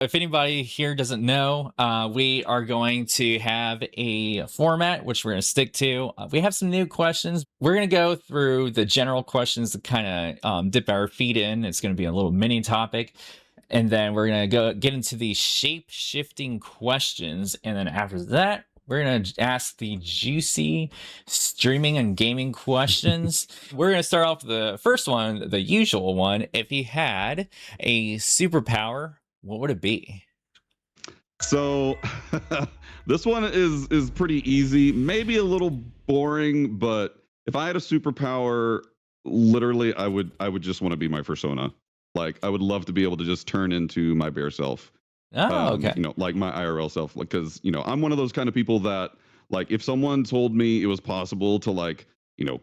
If anybody here doesn't know, we are going to have a format which we're going to stick to. We have some new questions. We're going to go through the general questions to kind of dip our feet in. It's going to be a little mini topic. And then we're going to go get into the shape shifting questions. And then after that, we're going to ask the juicy streaming and gaming questions. We're going to start off with the first one, the usual one. If you had a superpower, what would it be? So this one is pretty easy, maybe a little boring, but if I had a superpower, literally I would just want to be my persona. Like I would love to be able to just turn into my bear self. Oh, okay. Like my IRL self, like because I'm one of those kind of people that like if someone told me it was possible to like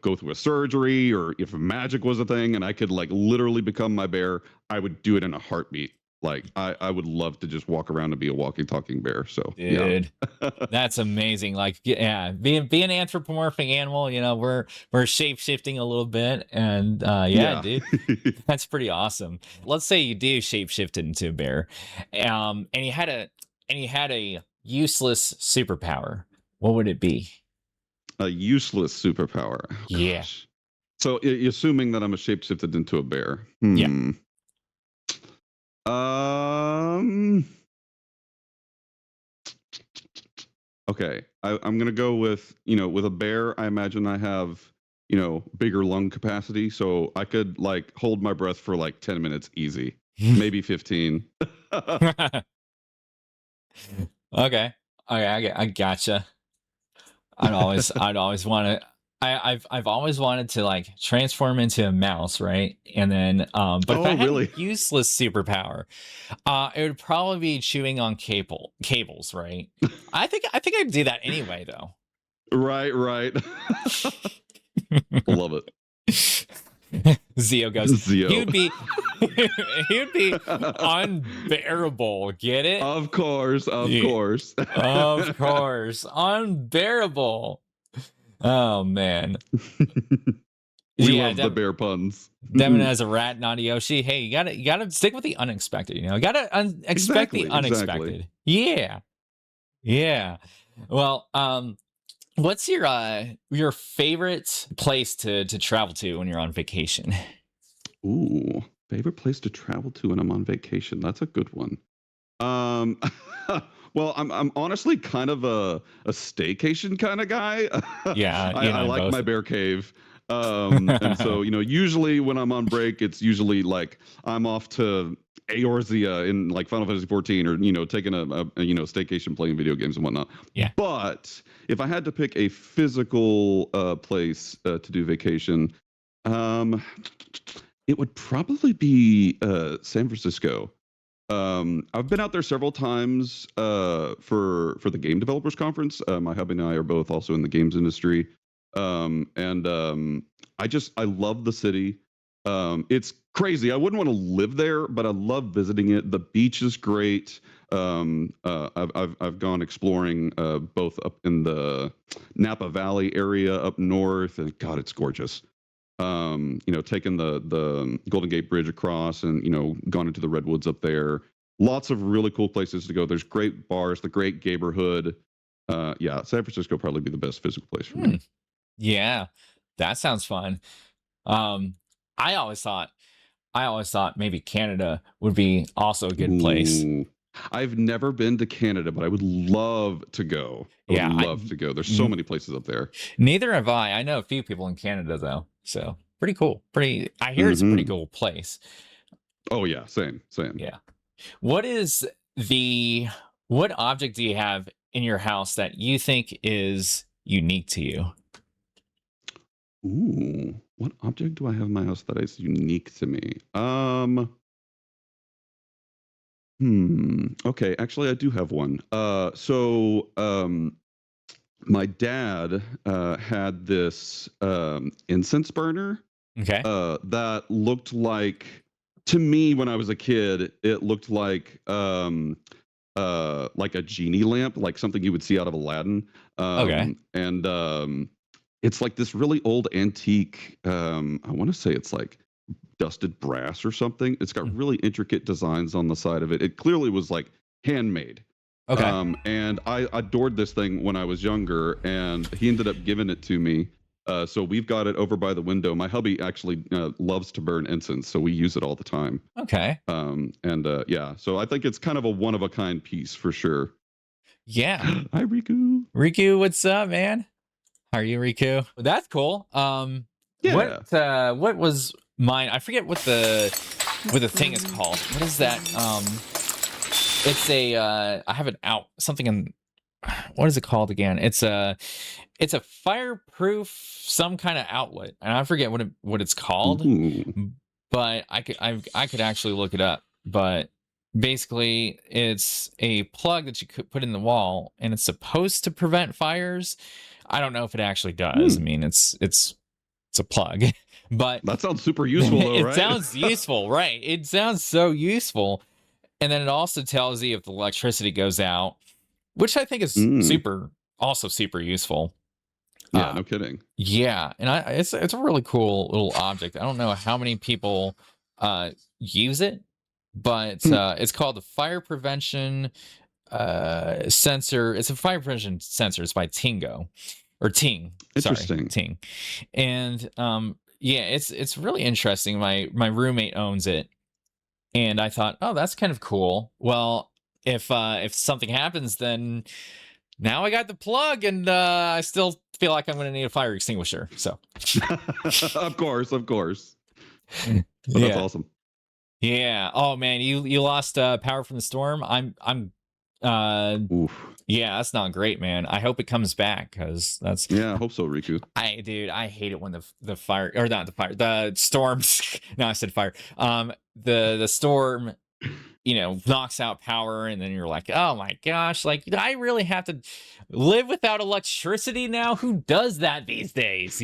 go through a surgery or if magic was a thing and I could like literally become my bear, I would do it in a heartbeat. Like I would love to just walk around and be a walking talking bear. So Dude, yeah. that's amazing. Like, yeah, be an anthropomorphic animal, we're shape shifting a little bit. And yeah, dude, that's pretty awesome. Let's say you do shape shift into a bear. And you had a useless superpower. What would it be? A useless superpower. Oh, Yeah. gosh. So assuming that I'm a shapeshifted into a bear. Yeah. Okay, I'm gonna go with with a bear. I imagine I have bigger lung capacity, so I could like hold my breath for like 10 minutes easy, maybe 15. Okay. I gotcha. I'd always want to. I've always wanted to like transform into a mouse, right? And then, but if I had a useless superpower, it would probably be chewing on cables, right? I think I'd do that anyway, though. Right. Love it. Zeo goes. Zeo. He would be unbearable. Get it? Of course. Of course. Unbearable. Oh man. We love the bear puns. Devin as a rat, not a Yoshi. Hey, you gotta stick with the unexpected. You gotta expect the unexpected. Exactly. Yeah. Well, what's your favorite place to travel to when you're on vacation? Ooh, favorite place to travel to when I'm on vacation. That's a good one. Well, I'm honestly kind of a staycation kind of guy. Yeah, I like both. my bear cave. And so usually when I'm on break, it's usually like I'm off to Eorzea in like Final Fantasy 14 or taking a staycation playing video games and whatnot. Yeah. But if I had to pick a physical place to do vacation, it would probably be San Francisco. I've been out there several times for the Game Developers Conference. My hubby and I are both also in the games industry, and I love the city. It's crazy. I wouldn't want to live there, but I love visiting it. The beach is great. I've gone exploring both up in the Napa Valley area up north, and God, it's gorgeous. Taken the Golden Gate Bridge across and, gone into the redwoods up there. Lots of really cool places to go. There's great bars, the great neighborhood. Yeah, San Francisco probably be the best physical place for me. Yeah, that sounds fun. I always thought maybe Canada would be also a good place. I've never been to Canada, but I would love to go. I would love to go. There's so many places up there. Neither have I. I know a few people in Canada though. So pretty cool. I hear it's a pretty cool place. Oh yeah, same. Yeah. What object do you have in your house that you think is unique to you? Ooh, what object do I have in my house that is unique to me? Okay, actually I do have one. My dad had this incense burner. Okay. That looked like, to me when I was a kid, it looked like a genie lamp, like something you would see out of Aladdin. Okay. And it's like this really old antique. I want to say it's like dusted brass or something. It's got Mm. really intricate designs on the side of it. It clearly was like handmade. Okay. And I adored this thing when I was younger, and he ended up giving it to me. So we've got it over by the window. My hubby actually loves to burn incense, so we use it all the time. Okay. Yeah, so I think it's kind of a one-of-a-kind piece for sure. Yeah. Hi, Riku. Riku, what's up, man? How are you, Riku? That's cool. Yeah. What was mine? I forget what the thing is called. What is that? It's a I have it out something in, what is it called again? It's a fireproof some kind of outlet, and I forget what it's called. Ooh. But I could actually look it up. But basically, it's a plug that you could put in the wall, and it's supposed to prevent fires. I don't know if it actually does. I mean, it's a plug, but That sounds super useful, though, it right? sounds useful, right? It sounds so useful. And then it also tells you if the electricity goes out, which I think is super useful. Yeah, no kidding. Yeah, and it's a really cool little object. I don't know how many people use it, but it's called the fire prevention sensor. It's a fire prevention sensor. It's by Tingo or Ting. Interesting. Sorry, Ting. And yeah, it's really interesting. My roommate owns it, and I thought, oh, that's kind of cool. Well, if something happens, then now I got the plug, and I still feel like I'm going to need a fire extinguisher. So, of course. Well, yeah. that's awesome. Yeah. Oh man, you lost power from the storm. Oof. Yeah, that's not great, man. I hope it comes back, because that's, yeah, I hope so, Riku. I hate it when the fire, or not the fire, the storms. No, I said fire. The storm, knocks out power, and then you're like, oh my gosh, like, I really have to live without electricity now? Who does that these days?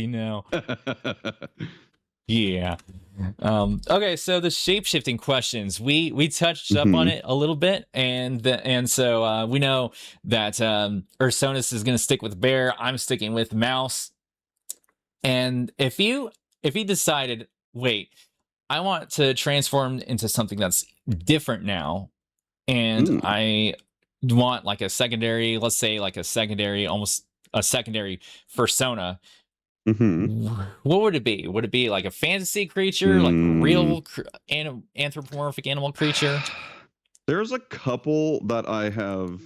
Yeah. Okay, so the shape-shifting questions, we touched up on it a little bit, and so we know that Ursonis is going to stick with bear. I'm sticking with mouse. And if you decided, wait, I want to transform into something that's different now, and I want like a secondary, let's say like a secondary, almost a secondary persona, what would it be? Would it be like a fantasy creature, like a real anthropomorphic animal creature? There's a couple that I have,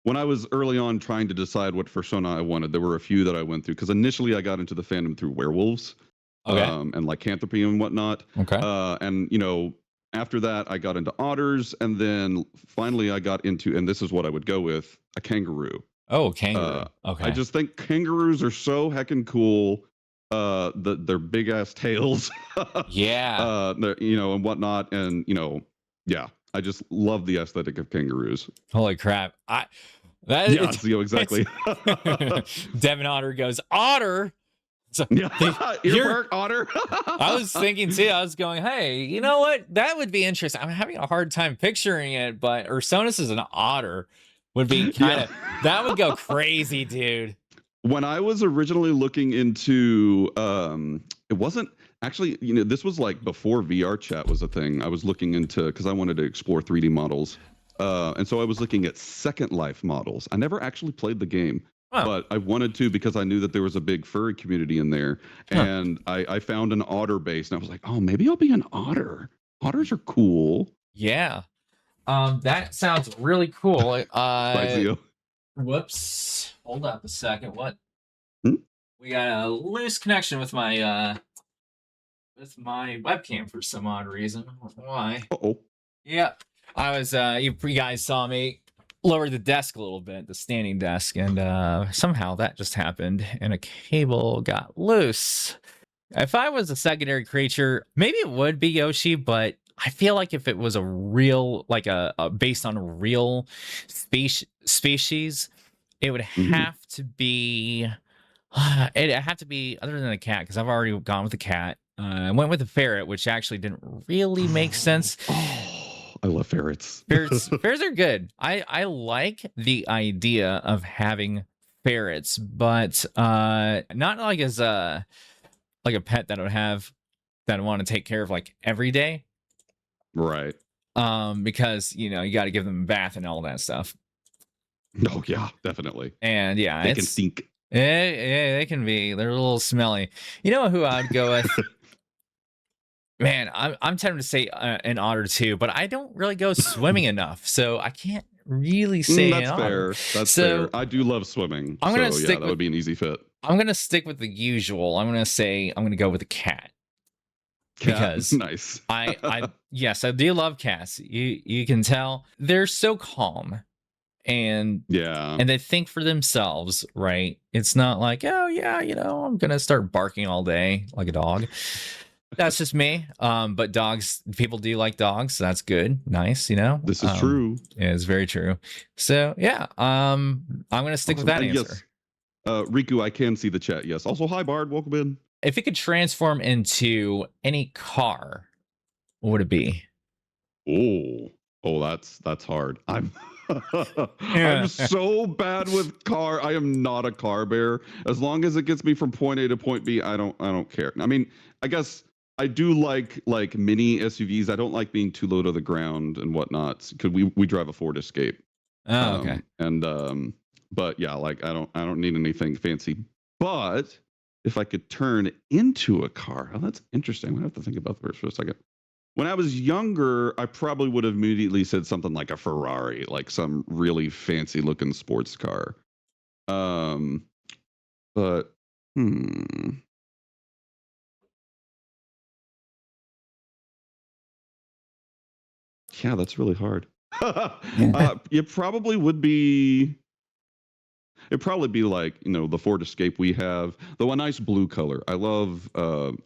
when I was early on trying to decide what persona I wanted, there were a few that I went through, because initially I got into the fandom through werewolves, and lycanthropy and whatnot. Okay. And after that I got into otters, and then finally I got into, and this is what I would go with, a kangaroo. Oh, kangaroo. Okay. I just think kangaroos are so heckin' cool. Their big ass tails. Yeah. And whatnot, and yeah, I just love the aesthetic of kangaroos. Holy crap! Exactly. Devin Otter goes otter. So Earmark otter. I was thinking too. I was going, hey, you know what? That would be interesting. I'm having a hard time picturing it, but Ursonis is an otter. Would be kind of that would go crazy, dude. When I was originally looking into, it wasn't actually, this was like before VR chat was a thing. I was looking into, because I wanted to explore 3D models, and so I was looking at Second Life models. I never actually played the game, but I wanted to, because I knew that there was a big furry community in there, and I found an otter base, and I was like, oh, maybe I'll be an otter. Otters are cool. Yeah. That sounds really cool. Bye, whoops. Hold up a second. What? We got a loose connection with my webcam for some odd reason. Why? Yeah. I was you guys saw me lower the desk a little bit, the standing desk, and somehow that just happened and a cable got loose. If I was a secondary creature, maybe it would be Yoshi, but I feel like if it was a real, like a based on a real species, it would have to be. It'd have to be other than a cat, because I've already gone with the cat. I went with a ferret, which actually didn't really make sense. Oh, I love ferrets. Ferrets are good. I like the idea of having ferrets, but not like as like a pet that would have that want to take care of like every day. Right. Because you got to give them a bath and all that stuff. Oh yeah, definitely. And yeah, They can stink. They can be. They're a little smelly. You know who I would go with? Man, I'm tempted to say an otter too, but I don't really go swimming enough, so I can't really say That's an otter. fair. That's So fair. I do love swimming. I'm gonna So yeah, stick that would be an easy fit. I'm gonna stick with the usual. I'm gonna go with a cat. Cat, Because nice. yes, I do love cats. You can tell they're so calm and Yeah. they think for themselves, right? It's not like, oh yeah, I'm gonna start barking all day like a dog. That's just me. But people do like dogs, so that's good. Nice, This is true. It's very true. So yeah, I'm gonna stick with that answer. Yes. Riku, I can see the chat. Yes. Also, hi Bard, welcome in. If it could transform into any car, what would it be? Oh, that's hard. I'm I'm so bad with car. I am not a car bear. As long as it gets me from point A to point B, I don't care. I mean, I guess I do like mini SUVs. I don't like being too low to the ground and whatnot. Because we drive a Ford Escape. Oh, okay. But yeah, like I don't need anything fancy. But if I could turn into a car, that's interesting. I have to think about this for a second. When I was younger, I probably would have immediately said something like a Ferrari, like some really fancy looking sports car. But yeah, that's really hard. It probably would be. It'd probably be like the Ford Escape we have, though a nice blue color. I love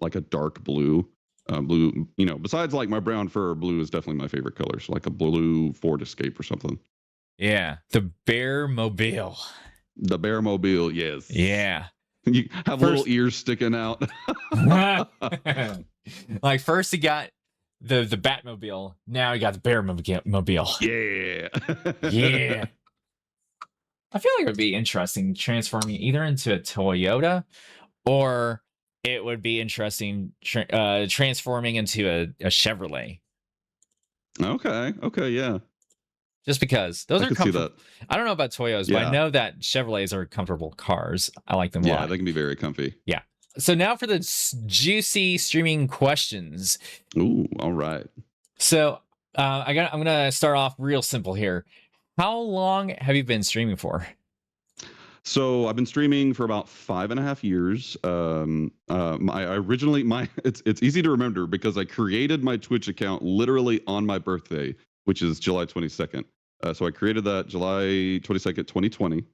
like a dark blue. Blue, besides like my brown fur, blue is definitely my favorite color. So like a blue Ford Escape or something. Yeah, the Bear Mobile. The Bear Mobile, yes. Yeah. You have little ears sticking out. Like first you got the Batmobile, now you got the Bear Mobile. Yeah. Yeah. I feel like it would be interesting transforming either into a Toyota, or it would be interesting transforming into a Chevrolet. Okay, yeah. Just because those I are comfortable. I don't know about Toyotas, but I Yeah. know that Chevrolets are comfortable cars. I like them a lot. Yeah, they can be very comfy. Yeah. So now for the juicy streaming questions. Ooh, all right. So I'm gonna start off real simple here. How long have you been streaming for? So I've been streaming for about 5.5 years. It's easy to remember because I created my Twitch account literally on my birthday, which is July 22nd. So I created that July 22nd, 2020.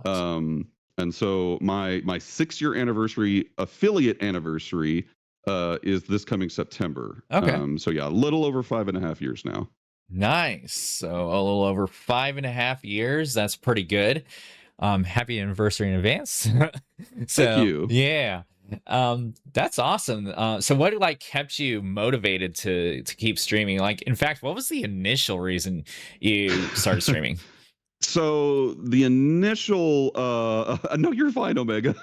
And so my 6-year anniversary, affiliate anniversary, is this coming September. Okay. So yeah, a little over 5.5 years now. Nice. So a little over 5.5 years. That's pretty good. Happy anniversary in advance. So, thank you. Yeah. That's awesome. So what kept you motivated to keep streaming? Like, in fact, what was the initial reason you started streaming? So the initial no, you're fine, Omega.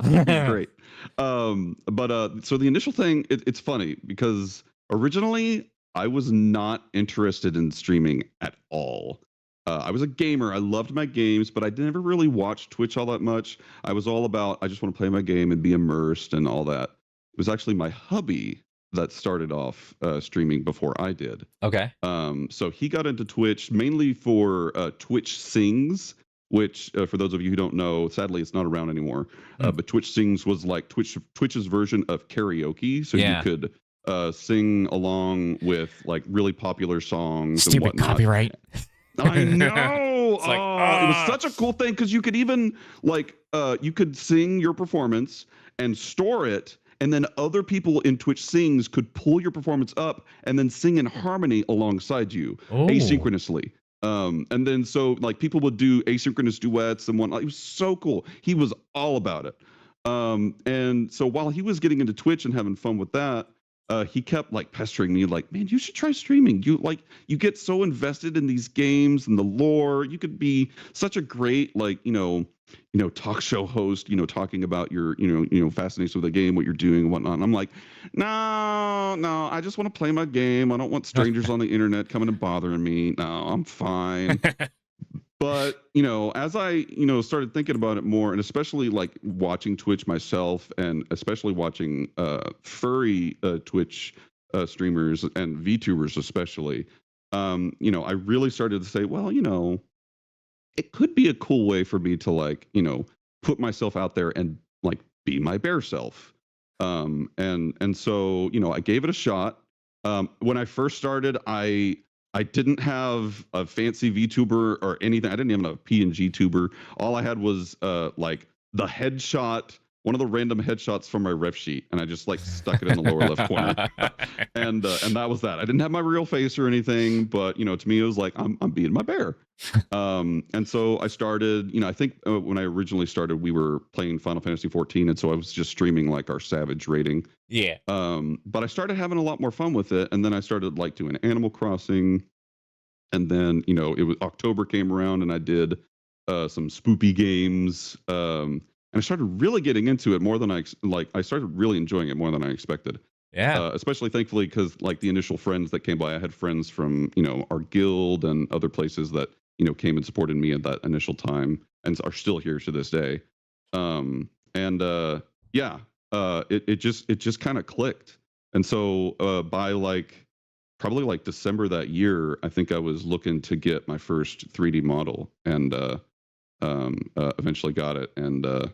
Great. So the initial thing, it's funny because originally I was not interested in streaming at all. I was a gamer. I loved my games, but I never really watched Twitch all that much. I was all about, I just want to play my game and be immersed and all that. It was actually my hubby that started off streaming before I did. Okay. So he got into Twitch mainly for Twitch Sings, which for those of you who don't know, sadly it's not around anymore. But Twitch Sings was like Twitch's version of karaoke, so you could sing along with like really popular songs. Stupid and whatnot. Copyright. I know. It's like, it was such a cool thing because you could even you could sing your performance and store it, and then other people in Twitch Sings could pull your performance up and then sing in harmony alongside you asynchronously. And then so people would do asynchronous duets and whatnot. It was so cool. He was all about it. And so while he was getting into Twitch and having fun with that, he kept pestering me, man, you should try streaming. You get so invested in these games and the lore. You could be such a great talk show host, talking about your, fascination with the game, what you're doing and whatnot. And I'm like, no, I just want to play my game. I don't want strangers on the internet coming and bothering me. No, I'm fine. But, as I, started thinking about it more, and especially like watching Twitch myself, and especially watching furry Twitch streamers and VTubers especially, I really started to say, well, it could be a cool way for me to like, put myself out there and like be my bear self. And so, I gave it a shot. When I first started, I didn't have a fancy VTuber or anything. I didn't even have a PNG tuber. All I had was like the headshot, one of the random headshots from my ref sheet, and I just like stuck it in the lower left corner. And that was that. I didn't have my real face or anything, but to me it was like I'm being my bear. And so I started, I think when I originally started, we were playing Final Fantasy 14, and so I was just streaming like our Savage rating. Yeah. But I started having a lot more fun with it, and then I started like doing Animal Crossing, and then it was October came around, and I did some spoopy games, and I started really getting into it more than I started really enjoying it more than I expected. Yeah. Especially thankfully because like the initial friends that came by, I had friends from our guild and other places that came and supported me at that initial time and are still here to this day. And yeah, it just kind of clicked. And so by like probably like December that year, I think I was looking to get my first 3D model, and eventually got it. And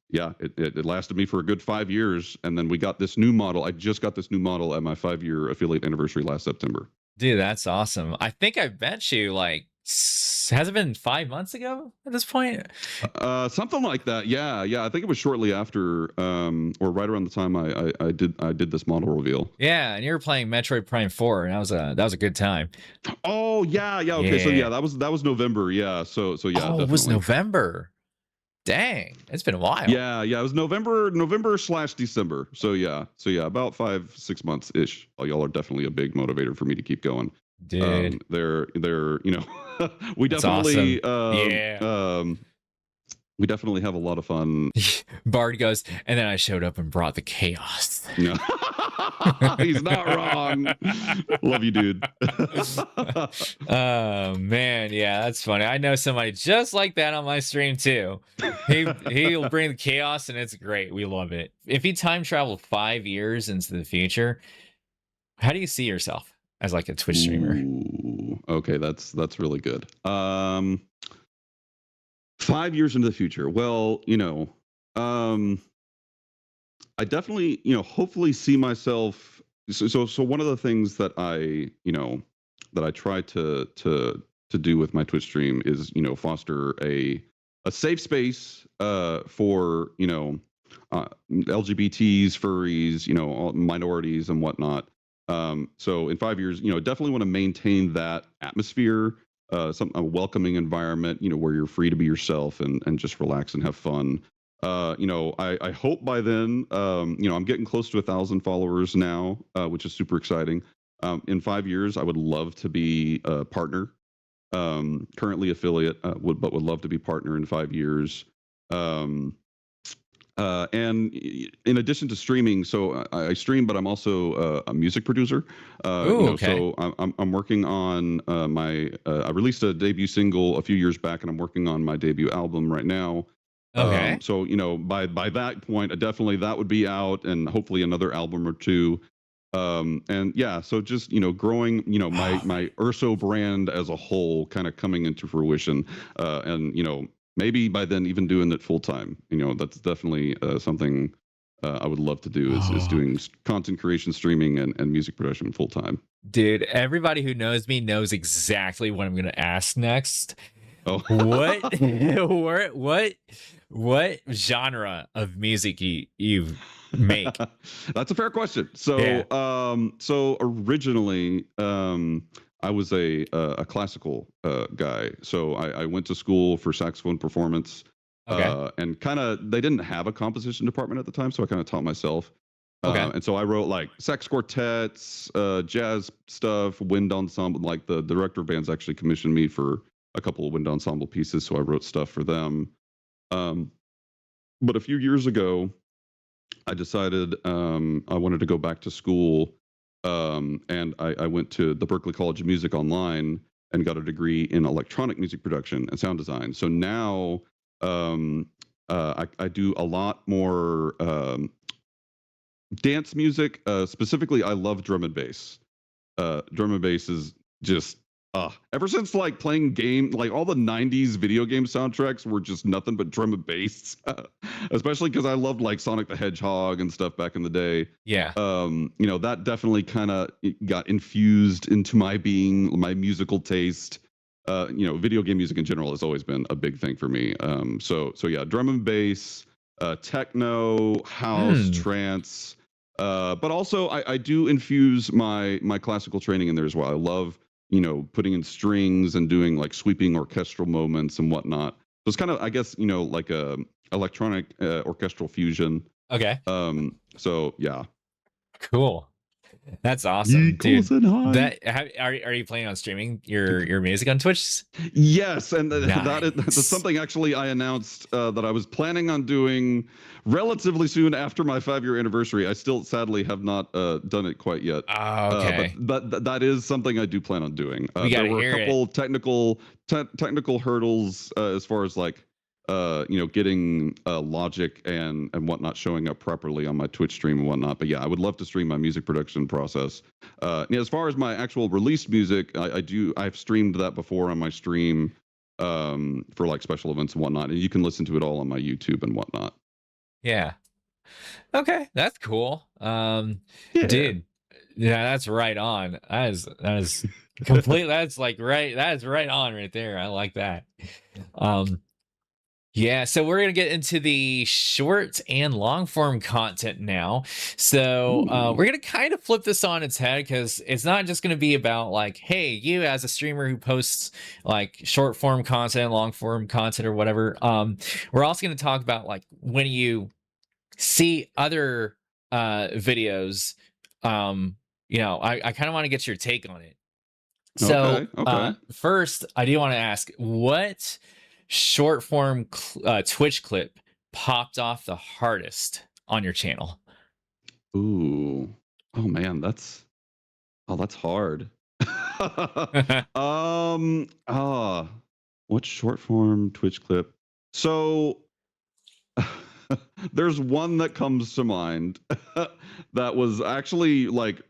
yeah, it lasted me for a good 5 years, and then we got this new model. I just got this new model at my 5-year affiliate anniversary last September. Dude, that's awesome. I think I met you like has it been 5 months ago at this point? Something like that. Yeah. I think it was shortly after, or right around the time I did this model reveal. Yeah, and you were playing Metroid Prime 4, and that was a good time. Oh yeah. Okay. So yeah, that was November. Yeah. So yeah. Oh, definitely. it was November. Dang, it's been a while. Yeah. It was November/December. So yeah. About 5-6 months ish. Y'all are definitely a big motivator for me to keep going. Dude, they're we that's definitely awesome. Yeah. We definitely have a lot of fun. Bard goes, and then I showed up and brought the chaos. No. He's not wrong. Love you, dude. Oh man, yeah, that's funny. I know somebody just like that on my stream too. He'll bring the chaos, and it's great. We love it. If he time traveled 5 years into the future, how do you see yourself as like a Twitch streamer? Ooh, okay, that's really good. 5 years into the future. Well, I definitely, hopefully see myself. So one of the things that I try to do with my Twitch stream is, foster a safe space for, LGBTs, furries, all minorities and whatnot. So in 5 years, definitely want to maintain that atmosphere, a welcoming environment, where you're free to be yourself and just relax and have fun. I hope by then, I'm getting close to 1,000 followers now, which is super exciting. In 5 years, I would love to be a partner. Currently affiliate, but would love to be partner in 5 years. And in addition to streaming, so I stream, but I'm also a music producer. Ooh, okay. So I'm working on I released a debut single a few years back, and I'm working on my debut album right now. Okay. So by that point, definitely that would be out, and hopefully another album or two. And yeah, so just growing my Urso brand as a whole, kind of coming into fruition, and maybe by then even doing it full time. That's definitely something I would love to do is doing content creation, streaming, and music production full time. Dude, everybody who knows me knows exactly what I'm going to ask next. Oh, what genre of music you make? That's a fair question. So, Yeah. So originally, I was a classical guy. So I went to school for saxophone performance. Okay. And kind of they didn't have a composition department at the time, so I kind of taught myself. Okay. And so I wrote like sax quartets, jazz stuff, wind ensemble. Like the director of bands actually commissioned me for a couple of wind ensemble pieces, so I wrote stuff for them. But a few years ago, I decided I wanted to go back to school, and I went to the Berklee College of Music online and got a degree in electronic music production and sound design. So now um, I do a lot more dance music. Specifically, I love drum and bass. Drum and bass is just ever since like playing game, like all the 90s video game soundtracks were just nothing but drum and bass. Especially because I loved like Sonic the Hedgehog and stuff back in the day. Yeah. That definitely kind of got infused into my musical taste. Video game music in general has always been a big thing for me. So yeah, drum and bass, techno, house, trance. But also I do infuse my classical training in there as well. I love putting in strings and doing like sweeping orchestral moments and whatnot. So it's kind of, I guess, like a electronic orchestral fusion. Okay. So yeah. Cool. That's awesome, dude. That are you planning on streaming your music on Twitch? Yes, and Nice. that's something actually I announced that I was planning on doing relatively soon after my 5-year anniversary. I still sadly have not done it quite yet. Oh, okay. But that is something I do plan on doing. We gotta there were a hear couple technical hurdles as far as like getting Logic and whatnot showing up properly on my Twitch stream and whatnot. But yeah, I would love to stream my music production process. As far as my actual released music, I've streamed that before on my stream for like special events and whatnot, and you can listen to it all on my YouTube and whatnot. Yeah. Okay, that's cool. Yeah. Dude, yeah, that's right on. That is complete. That's like right. That is right on right there. I like that. Yeah, so we're gonna get into the short and long form content now. So we're gonna kind of flip this on its head because it's not just gonna be about like, hey, you as a streamer who posts like short form content, long form content, or whatever. We're also gonna talk about like when you see other videos. I kind of want to get your take on it. So Okay. first, I do want to ask, what short form Twitch clip popped off the hardest on your channel? Ooh. Oh man, that's hard. What short form Twitch clip? So there's one that comes to mind that was actually like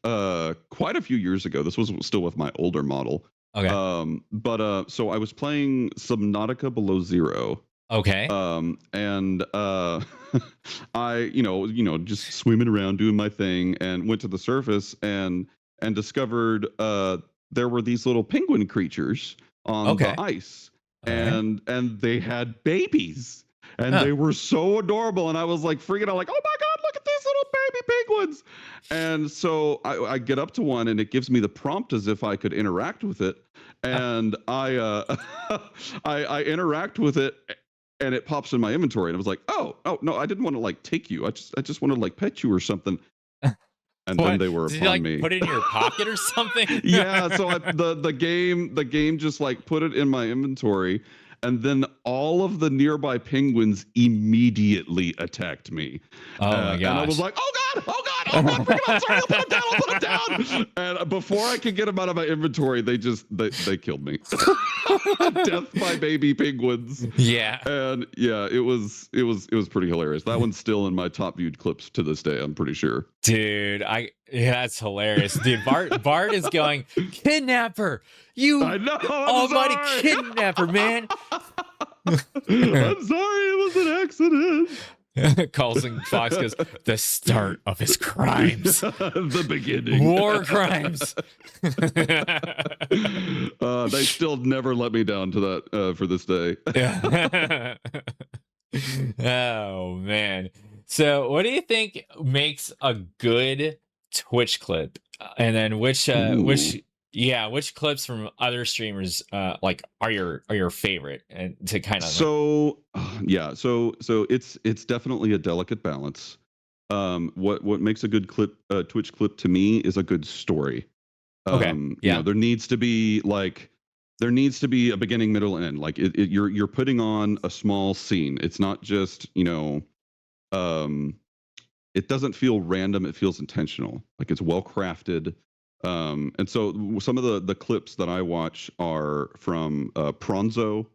quite a few years ago. This was still with my older model. Okay. So I was playing Subnautica Below Zero. Okay. And I, just swimming around doing my thing, and went to the surface and discovered there were these little penguin creatures on the ice, and they had babies, and they were so adorable, and I was like freaking out, like, oh my god, look at these little baby penguins. And so I get up to one, and it gives me the prompt as if I could interact with it, and I I interact with it, and it pops in my inventory, and I was like, oh no, I didn't want to like take you. I just wanted to like pet you or something. And then they were Did upon you like me. put it in your pocket or something? Yeah, so the game just like put it in my inventory, and then all of the nearby penguins immediately attacked me. Oh my gosh. And I was like, oh god, oh god, I'm sorry, I'll put them down. And before I could get them out of my inventory, they killed me. Death by baby penguins. Yeah. And yeah, it was pretty hilarious. That one's still in my top viewed clips to this day, I'm pretty sure. Dude, that's hilarious. Dude, Bart is going, kidnapper, you I know, almighty kidnapper, man. I'm sorry, it was an accident. Colson Fox goes, the start of his crimes. The beginning. War crimes. They still never let me down to that for this day. Yeah. Oh man. So what do you think makes a good Twitch clip? And then which clips from other streamers like are your favorite, and to kind of so it's definitely a delicate balance. What makes a good Twitch clip to me is a good story. Okay. Yeah. There needs to be like there needs to be a beginning, middle, and end. Like you're putting on a small scene. It's not just um, it doesn't feel random. It feels intentional. Like it's well crafted. And so some of the clips that I watch are from Pronzo,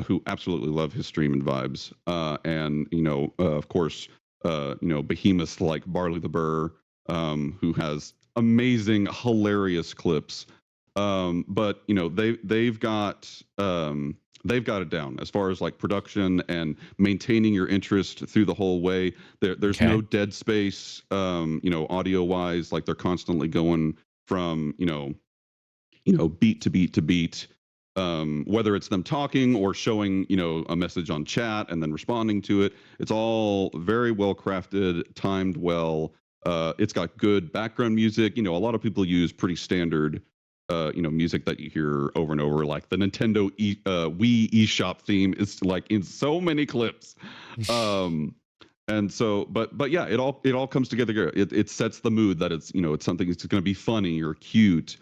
who absolutely love his stream and vibes, and of course, behemoths like Barley the Burr, who has amazing, hilarious clips. But they've got it down as far as like production and maintaining your interest through the whole way. There's Okay. no dead space, audio wise. Like they're constantly going from beat to beat to beat. Whether it's them talking or showing a message on chat and then responding to it, it's all very well crafted, timed well. It's got good background music. A lot of people use pretty standard music that you hear over and over, like the Nintendo Wii eShop theme is like in so many clips. And so, but yeah, it all comes together. It sets the mood that it's something that's going to be funny or cute.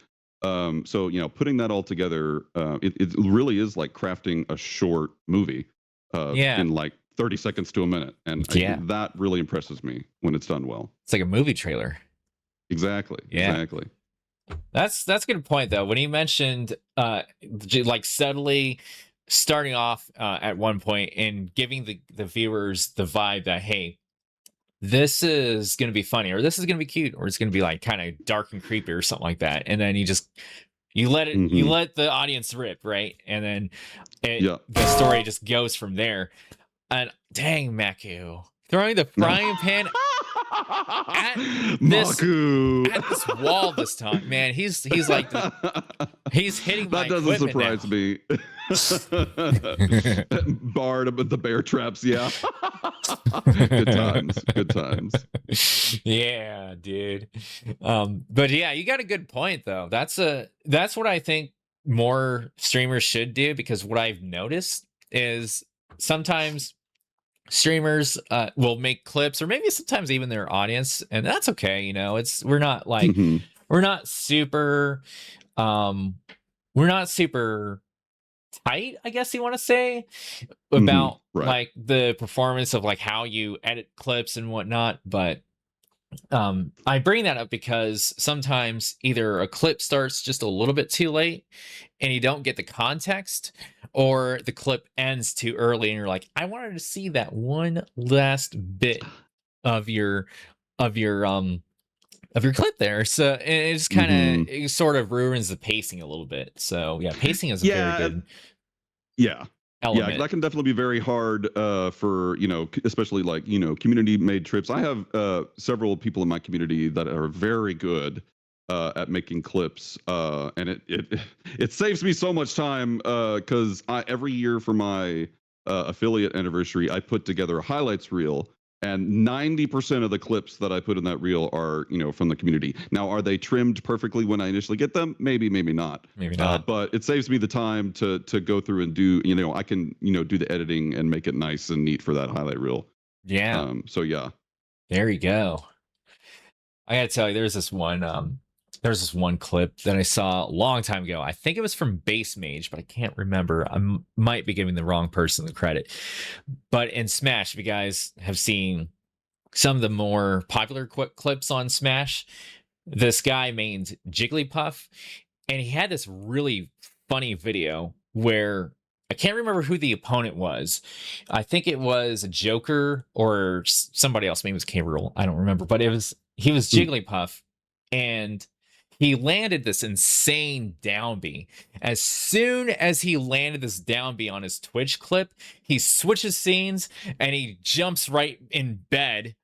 So putting that all together, it really is like crafting a short movie in like 30 seconds to a minute, and that really impresses me when it's done well. It's like a movie trailer. Exactly. That's a good point though. When you mentioned like subtly starting off at one point and giving the viewers the vibe that, hey, this is going to be funny, or this is going to be cute, or it's going to be like kind of dark and creepy or something like that, and then you let the audience rip, right? And then the story just goes from there. And dang, Maku, throwing the frying pan at this wall this time, man. He's like he's hitting my that doesn't surprise me. Bard with the bear traps, yeah. Good times. Yeah, dude. But yeah, you got a good point though. That's what I think more streamers should do, because what I've noticed is sometimes streamers will make clips, or maybe sometimes even their audience, and that's okay. We're not like we're not super tight, I guess you want to say, about like the performance of like how you edit clips and whatnot. But I bring that up because sometimes either a clip starts just a little bit too late and you don't get the context, or the clip ends too early and you're like, I wanted to see that one last bit of your clip there. So it just kind of it sort of ruins the pacing a little bit. So yeah, pacing is a very good element. Yeah, that can definitely be very hard for especially like community made trips. I have several people in my community that are very good at making clips, and it saves me so much time because every year for my affiliate anniversary, I put together a highlights reel, and 90% of the clips that I put in that reel are from the community. Now, are they trimmed perfectly when I initially get them? Maybe not. But it saves me the time to go through and do I can do the editing and make it nice and neat for that highlight reel. Yeah. So yeah. There you go. I gotta tell you, there's this one clip that I saw a long time ago. I think it was from Base Mage, but I can't remember. I might be giving the wrong person the credit. But in Smash, if you guys have seen some of the more popular clips on Smash, this guy named Jigglypuff, and he had this really funny video where I can't remember who the opponent was. I think it was a Joker or somebody else. Maybe it was K. Rool. I don't remember, but he was Jigglypuff, and he landed this insane down B. As soon as he landed this down B on his Twitch clip, he switches scenes and he jumps right in bed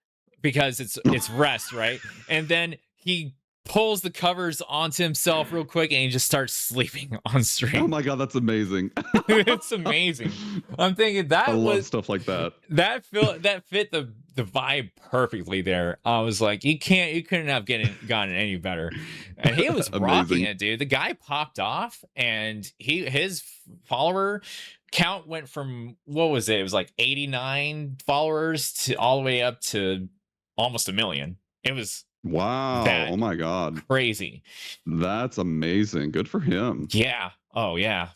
because it's rest, right? And then he pulls the covers onto himself real quick and he just starts sleeping on stream. Oh my god, that's amazing. It's amazing. I'm thinking I love stuff like that. That fit the vibe perfectly there. I was like, you couldn't have gotten any better. And he was rocking it, dude. The guy popped off, and his follower count went from, what was it? It was like 89 followers to all the way up to almost 1 million. It was wow. Oh my god. Crazy. That's amazing. Good for him. Yeah. Oh yeah.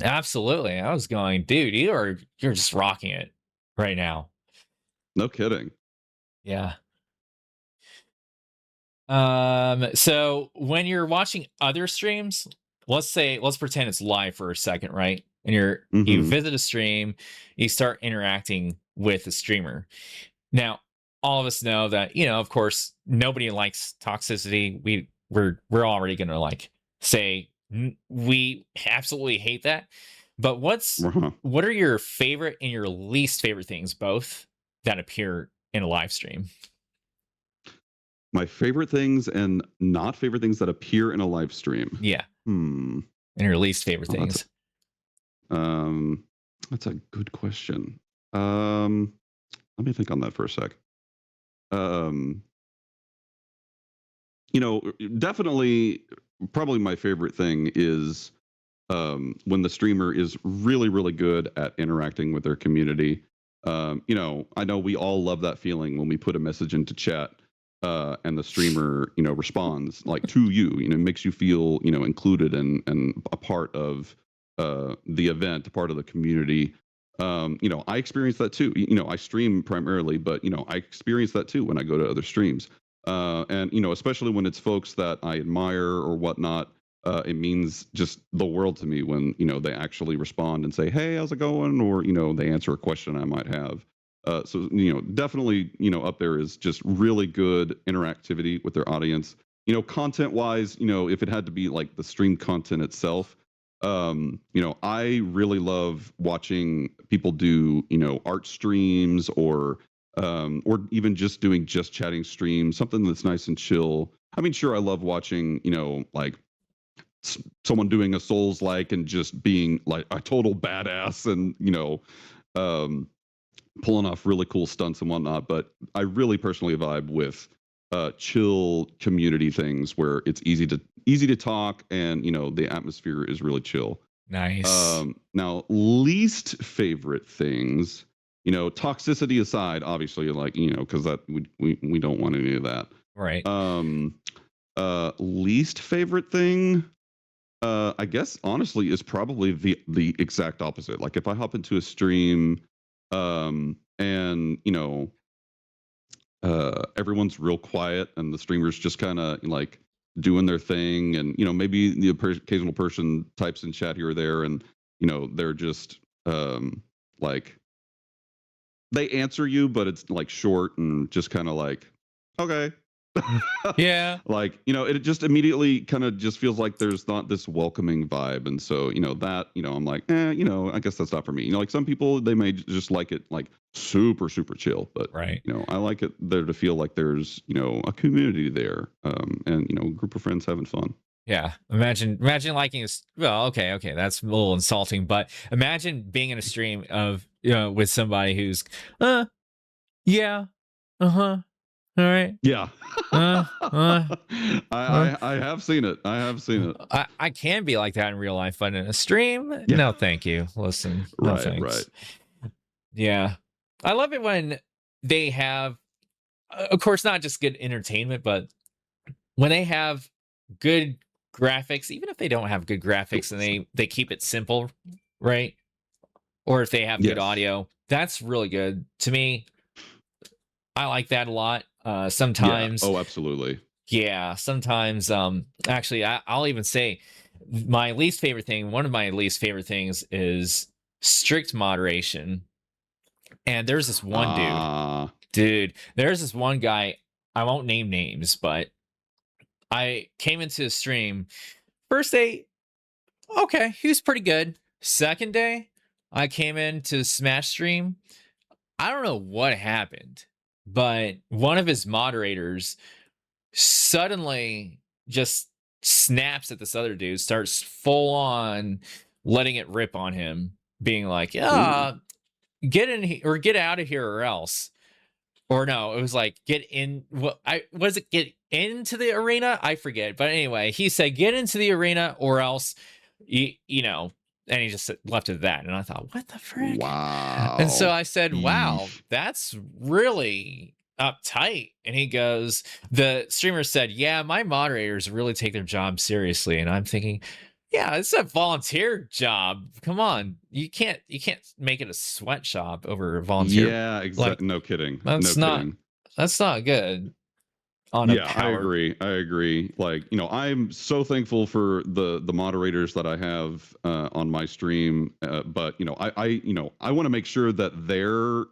Absolutely. I was going, dude, you're just rocking it right now. No kidding. Yeah. So when you're watching other streams, let's pretend it's live for a second, right? And you Hmm. visit a stream, you start interacting with the streamer. Now, all of us know that, of course, nobody likes toxicity. We're already gonna like say we absolutely hate that. But Uh-huh. what are your favorite and your least favorite things, both that appear in a live stream? My favorite things and not favorite things that appear in a live stream. Yeah, Hmm. and your least favorite Oh, things. um, that's a good question. Um, Let me think on that for a sec. Um, definitely, probably my favorite thing is when the streamer is really, really good at interacting with their community. I know we all love that feeling when we put a message into chat and the streamer, responds like to you. It makes you feel, included and a part of the event, a part of the community. I experience that too. I stream primarily, but I experience that too when I go to other streams. And especially when it's folks that I admire or whatnot, it means just the world to me when they actually respond and say, "Hey, how's it going?" Or they answer a question I might have. So definitely up there is just really good interactivity with their audience. Content wise, if it had to be like the stream content itself, I really love watching people do art streams or even just doing just chatting streams, something that's nice and chill. I mean, sure, I love watching like someone doing a Souls like and just being like a total badass and um, pulling off really cool stunts and whatnot. But I really personally vibe with chill community things where it's easy to talk and the atmosphere is really chill. Nice. Now, least favorite things, toxicity aside, obviously, like because that we don't want any of that. Right. Um, Least favorite thing, I guess honestly is probably the exact opposite. Like if I hop into a stream, and everyone's real quiet and the streamers just kind of like doing their thing, and maybe the occasional person types in chat here or there, and they're just like they answer you, but it's like short and just kind of like okay. Mm. Yeah. Like it just immediately kind of just feels like there's not this welcoming vibe, and so that I'm like I guess that's not for me. Like some people they may just like it like super super chill, but Right. I like it there to feel like there's a community there, and a group of friends having fun. Yeah. Imagine liking this. Well, okay, that's a little insulting, but imagine being in a stream of with somebody who's yeah, uh-huh. All right. Yeah. Uh, uh, I have seen it. I have seen it. I can be like that in real life, but in a stream, Yeah. no, thank you. Listen, no Right, thanks. right. Yeah, I love it when they have, of course, not just good entertainment, but when they have good graphics, even if they don't have good graphics and they keep it simple, right? Or if they have good Yes. audio, that's really good to me. I like that a lot. Yeah. Sometimes Oh, absolutely. Yeah, sometimes actually I'll even say my least favorite thing, one of my least favorite things is strict moderation. And there's this one Ah. there's this one guy, I won't name names, but I came into the stream first day, okay, he was pretty good. Second day, I came into Smash stream. I don't know what happened, but one of his moderators suddenly just snaps at this other dude, starts full on letting it rip on him, being like, Ooh. "Yeah, get in here or get out of here or else." Or no, it was like get in. What I was it? Get into the arena. I forget, but anyway, he said get into the arena or else, you know. And he just left it at that. And I thought, what the frick? And so Wow. I said, wow, Eesh. that's really uptight. And he goes, the streamer said, yeah, my moderators really take their job seriously. And I'm thinking, Yeah, it's a volunteer job. Come on. You can't make it a sweatshop over a volunteer. Yeah, Like, exactly. No kidding. No that's not kidding. good on a Yeah, I power. agree. I agree. Like, I'm so thankful for the moderators that I have on my stream. But I want to make sure that they're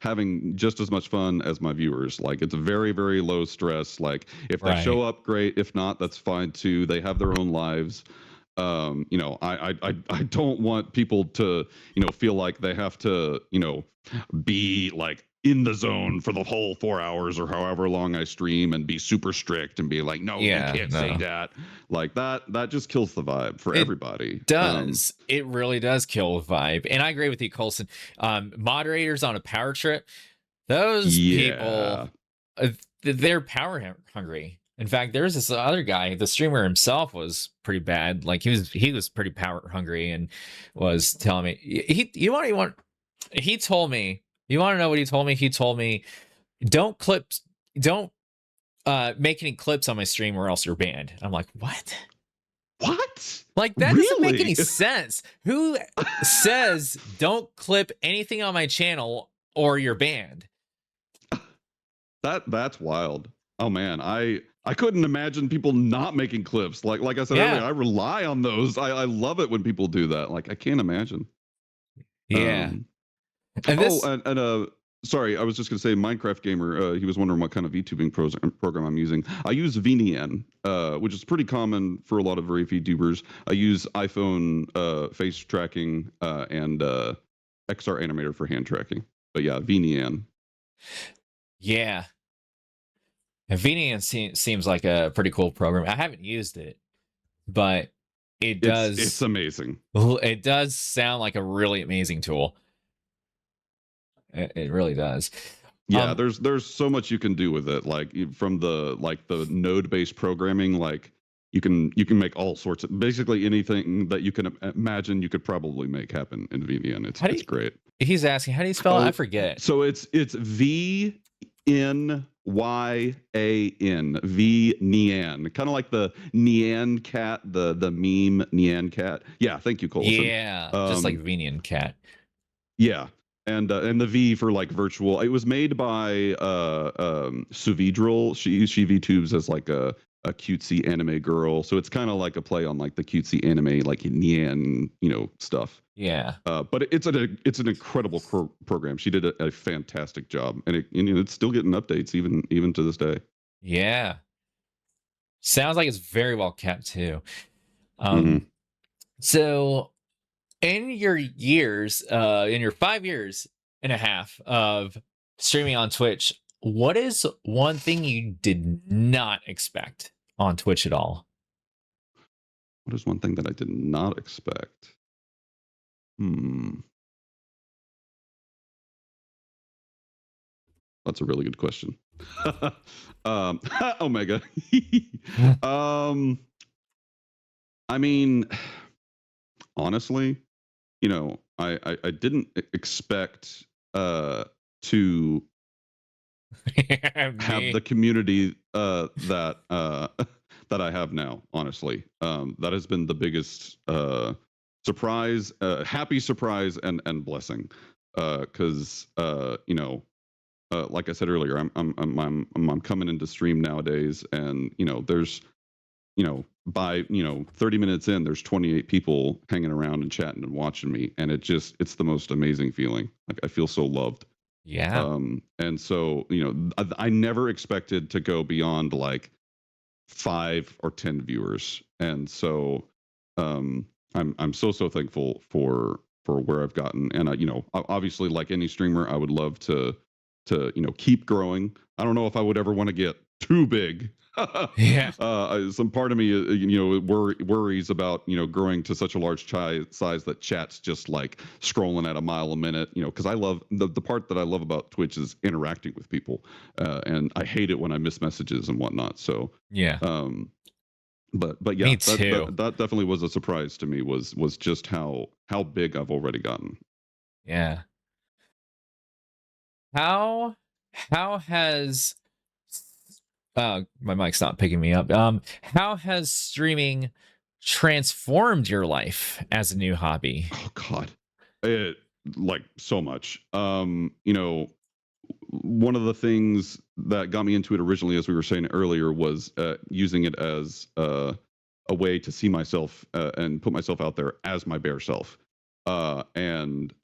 having just as much fun as my viewers. Like, it's very, very low stress. Like, if they show Right. up, great. If not, that's fine too. They have their own lives. I don't want people to feel like they have to be like in the zone for the whole 4 hours or however long I stream and be super strict and be like, no, you Yeah, can't say no. that. Like that just kills the vibe for It everybody. does. It really does kill the vibe. And I agree with you, Colson. Moderators on a power trip, those people, Yeah. they're power hungry. In fact, there's this other guy, the streamer himself was pretty bad. Like he was pretty power hungry and was telling me he told me, you want to know what he told me? He told me, don't make any clips on my stream or else you're banned. I'm like, what? What? Like, that doesn't make any Really? sense. Who says don't clip anything on my channel or you're banned? That's wild. Oh man, I couldn't imagine people not making clips. Like I said Yeah. earlier, I rely on those. I love it when people do that. Like I can't imagine. Yeah. And Oh, this, and sorry, I was just gonna say, Minecraft gamer. He was wondering what kind of VTubing program I'm using. I use VNN, which is pretty common for a lot of very VTubers. I use iPhone face tracking and XR Animator for hand tracking. But yeah, VNN. yeah. VNN seems like a pretty cool program. I haven't used it, but It's amazing. it does sound like a really amazing tool. It really does. Yeah, there's so much you can do with it. Like from the node based programming, like you can make all sorts of basically anything that you can imagine you could probably make happen in VNN. It's great. He's asking, how do you spell it? I forget. So it's VNYAN, VNyan, kind of like the Nyan cat, the meme Nyan cat. Yeah, thank you, Colson. Yeah, just like VNN cat. Yeah, and the V for like virtual. It was made by Suvidril. She VTubes as like a cutesy anime girl, so it's kind of like a play on like the cutesy anime like Nyan stuff. Yeah. But it's an incredible program. She did a fantastic job, and it's still getting updates even to this day. Yeah. Sounds like it's very well kept too. So in your years, in your 5 years and a half of streaming on Twitch, what is one thing you did not expect on Twitch at all? What is one thing that I did not expect? That's a really good question. Omega. I mean, honestly, I didn't expect to have the community that that I have now. Honestly, that has been the biggest surprise, happy surprise, and blessing. Because like I said earlier, I'm coming into stream nowadays, and there's by 30 minutes in, there's 28 people hanging around and chatting and watching me, and it's the most amazing feeling. Like I feel so loved. Yeah. And so I never expected to go beyond like 5 or 10 viewers, and so I'm so thankful for where I've gotten. And obviously, like any streamer, I would love to keep growing. I don't know if I would ever want to get too big. Yeah. Some part of me worries about growing to such a large size that chat's just like scrolling at a mile a minute, because I love the part that I love about Twitch is interacting with people, and I hate it when I miss messages and whatnot. So yeah, but yeah, me too. that definitely was a surprise to me, was just how big I've already gotten. Yeah. How has my mic's not picking me up. How has streaming transformed your life as a new hobby? Oh God, it like so much. One of the things that got me into it originally, as we were saying earlier, was using it as a way to see myself and put myself out there as my bare self. And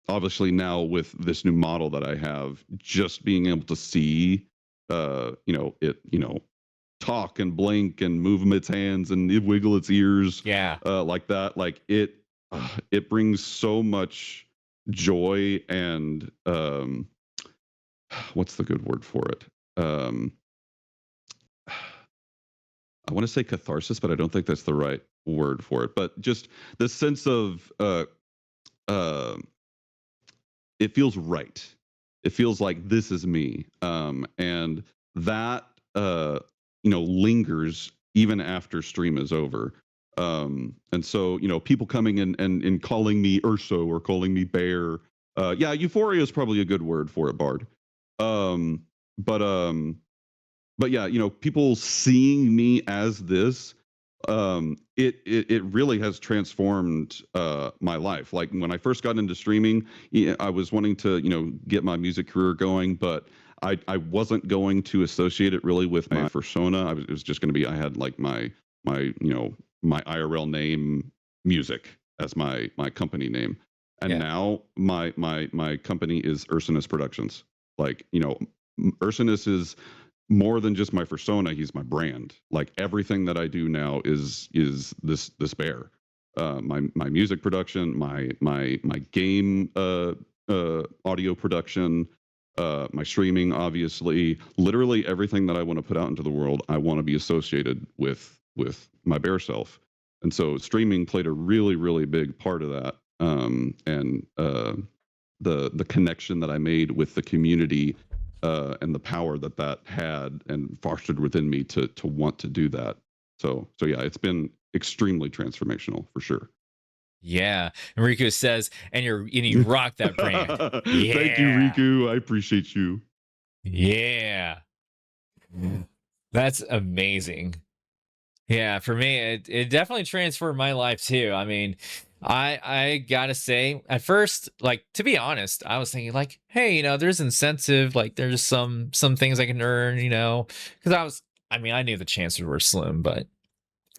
obviously now with this new model that I have, just being able to see, talk and blink and move its hands and wiggle its ears, Yeah. like that, like it brings so much joy and what's the good word for it? I want to say catharsis, but I don't think that's the right word for it. But just the sense of uh, it feels right. It feels like this is me, and that lingers even after stream is over. And so people coming in and calling me Urso or calling me Bear. Yeah, euphoria is probably a good word for it, Bard. Um, but but yeah, people seeing me as this, it really has transformed my life. Like when I first got into streaming, I was wanting to get my music career going, but I wasn't going to associate it really with my persona. It was just going to be, I had like my IRL name, music, as my company name, and now my company is Ursonis Productions. Like Ursonis is more than just my persona. He's my brand. Like everything that I do now is this bear. My music production, my game audio production, my streaming, obviously, literally everything that I want to put out into the world, I want to be associated with my bear self. And so streaming played a really big part of that. And the connection that I made with the community, and the power that had and fostered within me to want to do that. So yeah, it's been extremely transformational for sure. Yeah. And Riku says, and you rock that brand. Yeah. Thank you, Riku. I appreciate you. Yeah. That's amazing. Yeah, for me, it definitely transformed my life too. I mean, I gotta say, at first, like, to be honest, I was thinking like, hey, there's incentive, like there's some things I can earn, because I knew the chances were slim, but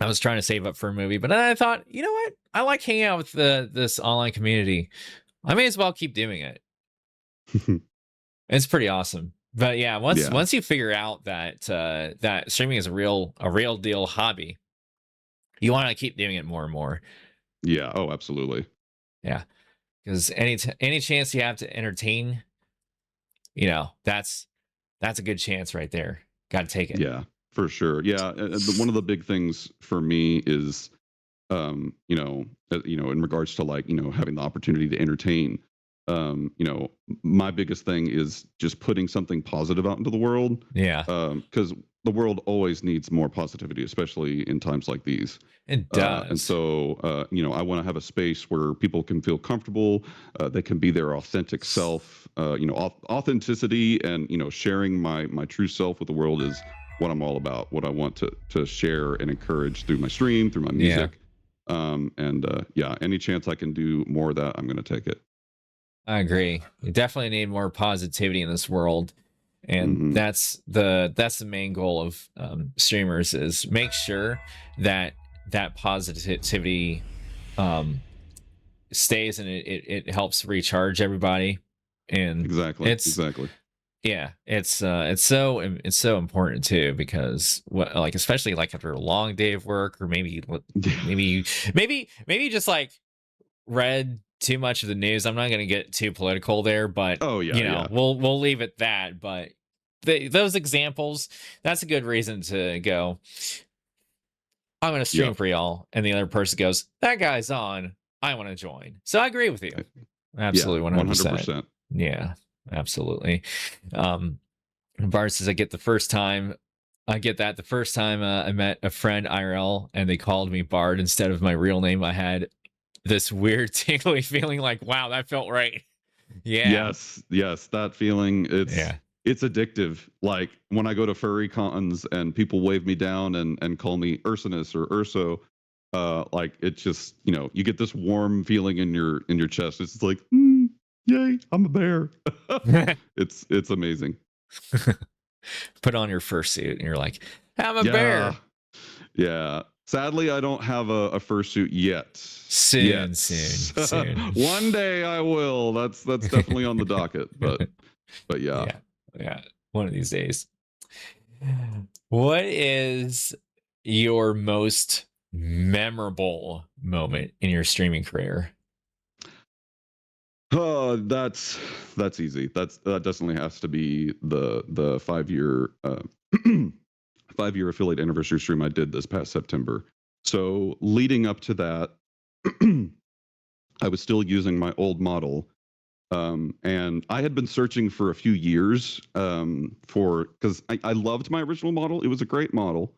I was trying to save up for a movie. But then I thought, you know what? I like hanging out with this online community. I may as well keep doing it. It's pretty awesome. But yeah, once you figure out that that streaming is a real deal hobby, you want to keep doing it more and more. Yeah. Oh, absolutely. Yeah, because any chance you have to entertain, that's a good chance right there. Got to take it. Yeah, for sure. Yeah, one of the big things for me is, in regards to like having the opportunity to entertain. My biggest thing is just putting something positive out into the world. Yeah. Because the world always needs more positivity, especially in times like these. It does. And so, I want to have a space where people can feel comfortable. They can be their authentic self. Authenticity and sharing my true self with the world is what I'm all about. What I want to share and encourage through my stream, through my music. Yeah. Any chance I can do more of that, I'm going to take it. I agree. You definitely need more positivity in this world, and that's the main goal of streamers, is make sure that positivity stays, and it helps recharge everybody. And exactly. Yeah, it's so important too, because like, especially like after a long day of work, or maybe just like read too much of the news. I'm not going to get too political there, but we'll leave it that. But those examples, that's a good reason to go, I'm going to stream for y'all. And the other person goes, that guy's on, I want to join. So I agree with you. Absolutely. 100%. Yeah, absolutely. Bart says, I get that the first time I met a friend IRL and they called me Bard instead of my real name. I had this weird tingly feeling like, wow, that felt right. Yeah. Yes, that feeling. it's addictive. Like when I go to furry cons and people wave me down and call me Ursonis or Urso, like it just, you know, you get this warm feeling in your chest. It's like, yay, I'm a bear. It's amazing. Put on your fursuit and you're like, I'm a Yeah. bear. Yeah. Sadly, I don't have a fursuit yet. Soon. One day I will. That's definitely on the docket. But yeah. Yeah. One of these days. What is your most memorable moment in your streaming career? That's easy. That definitely has to be the 5-year 5-year affiliate anniversary stream I did this past September. So leading up to that, I was still using my old model, and I had been searching for a few years because I loved my original model. It was a great model.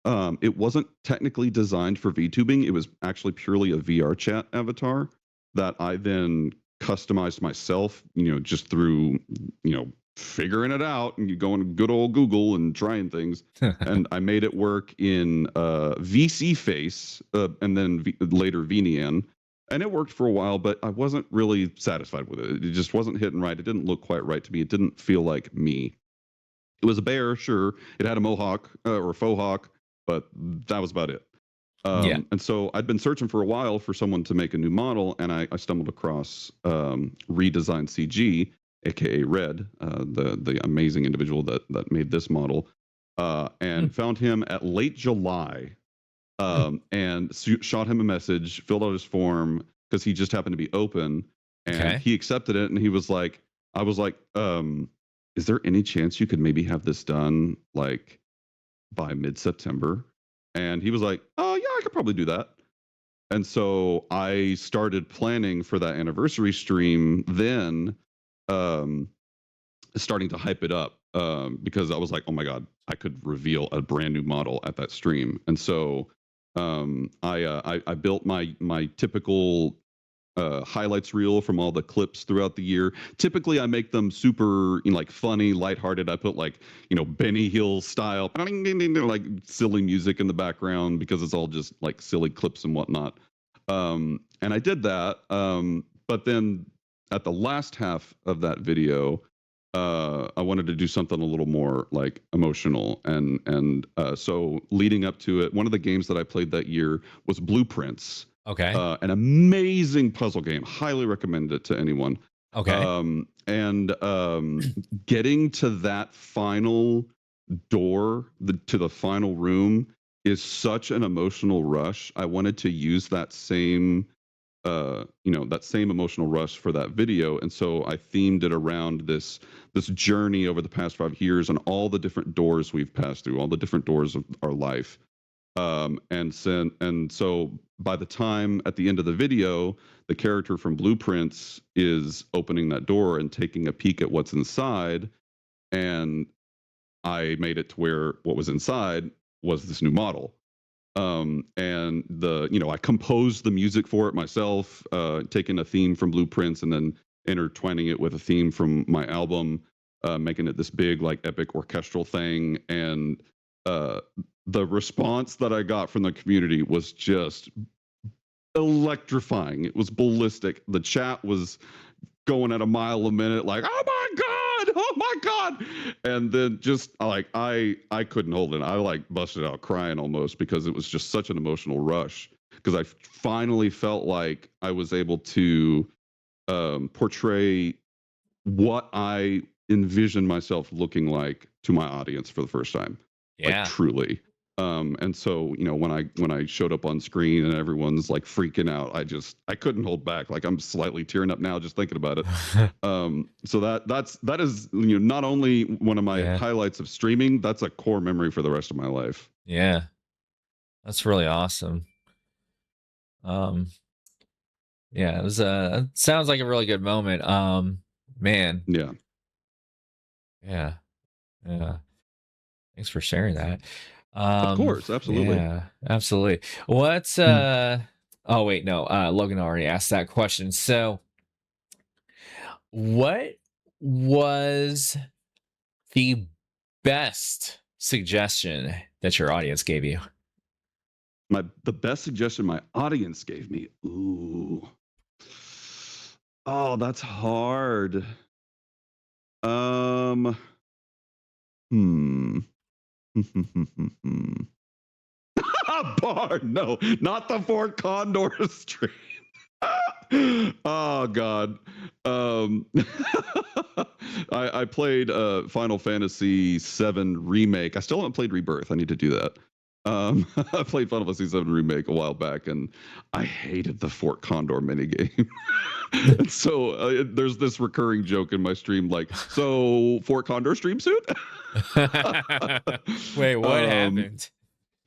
It wasn't technically designed for VTubing. It was actually purely a VR chat avatar that I then customized myself, you know, just through, you know, figuring it out and you go into good old Google and trying things. And I made it work in VC Face and then later VNian. And it worked for a while, but I wasn't really satisfied with it. It just wasn't hitting right. It didn't look quite right to me. It didn't feel like me. It was a bear, sure. It had a mohawk or a faux hawk, but that was about it. And so I'd been searching for a while for someone to make a new model, and I stumbled across Redesign CG, aka Red, the amazing individual that made this model, and found him at late July, and shot him a message, filled out his form because he just happened to be open, and he accepted it, and he was like, I was like, is there any chance you could maybe have this done like by mid-September? And he was like, oh yeah, I could probably do that. And so I started planning for that anniversary stream then, starting to hype it up, because I was like, oh my God, I could reveal a brand new model at that stream. And so I built my typical highlights reel from all the clips throughout the year. Typically, I make them super, you know, like funny, lighthearted. I put like, you know, Benny Hill style, like silly music in the background because it's all just like silly clips and whatnot. And I did that. But then at the last half of that video, I wanted to do something a little more like emotional, and so leading up to it, one of the games that I played that year was Blueprints. Okay. An amazing puzzle game. Highly recommend it to anyone. Okay. Getting to that final door, to the final room, is such an emotional rush. I wanted to use that same, you know, that same emotional rush for that video, and so I themed it around this journey over the past 5 years and all the different doors we've passed through, all the different doors of our life. And so by the time at the end of the video, the character from Blueprints is opening that door and taking a peek at what's inside, and I made it to where what was inside was this new model. And you know, I composed the music for it myself, taking a theme from Blueprints and then intertwining it with a theme from my album, making it this big like epic orchestral thing. And the response that I got from the community was just electrifying. It was ballistic. The chat was going at a mile a minute, like, oh my God, oh my God. And then just like I couldn't hold it. I like busted out crying almost because it was just such an emotional rush. Because I finally felt like I was able to portray what I envisioned myself looking like to my audience for the first time. Like truly. And so, you know, when I showed up on screen and everyone's like freaking out, I couldn't hold back. Like I'm slightly tearing up now just thinking about it. So that is, you know, not only one of my highlights of streaming, that's a core memory for the rest of my life. Yeah. That's really awesome. Yeah, it was sounds like a really good moment. Man. Yeah. Yeah. Yeah. Thanks for sharing that. Of course, absolutely. Yeah, absolutely. What's oh wait, no, Logan already asked that question. So what was the best suggestion that your audience gave you? The best suggestion my audience gave me. Ooh. Oh, that's hard. Hmm. Bar, no, not the Fort Condor stream. Oh God. I played Final Fantasy VII Remake. I still haven't played Rebirth. I need to do that. I played Final Fantasy VII Remake a while back, and I hated the Fort Condor minigame. And so there's this recurring joke in my stream, like, so Fort Condor stream suit? Wait, what happened?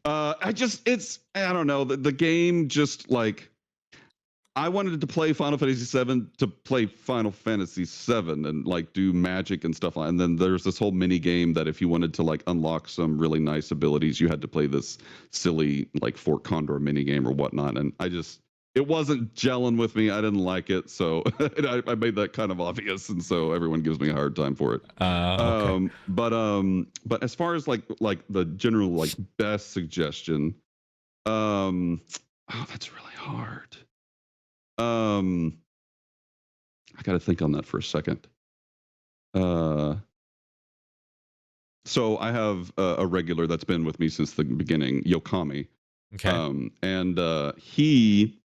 I don't know. The game just like, I wanted to play Final Fantasy VII to play Final Fantasy VII and like do magic and stuff. And then there's this whole mini game that if you wanted to like unlock some really nice abilities, you had to play this silly like Fort Condor mini game or whatnot. And it wasn't gelling with me. I didn't like it, so I made that kind of obvious, and so everyone gives me a hard time for it. Okay. But as far as like the general like best suggestion, oh, that's really hard. I got to think on that for a second. So I have a regular that's been with me since the beginning, Yokami. Okay. And he,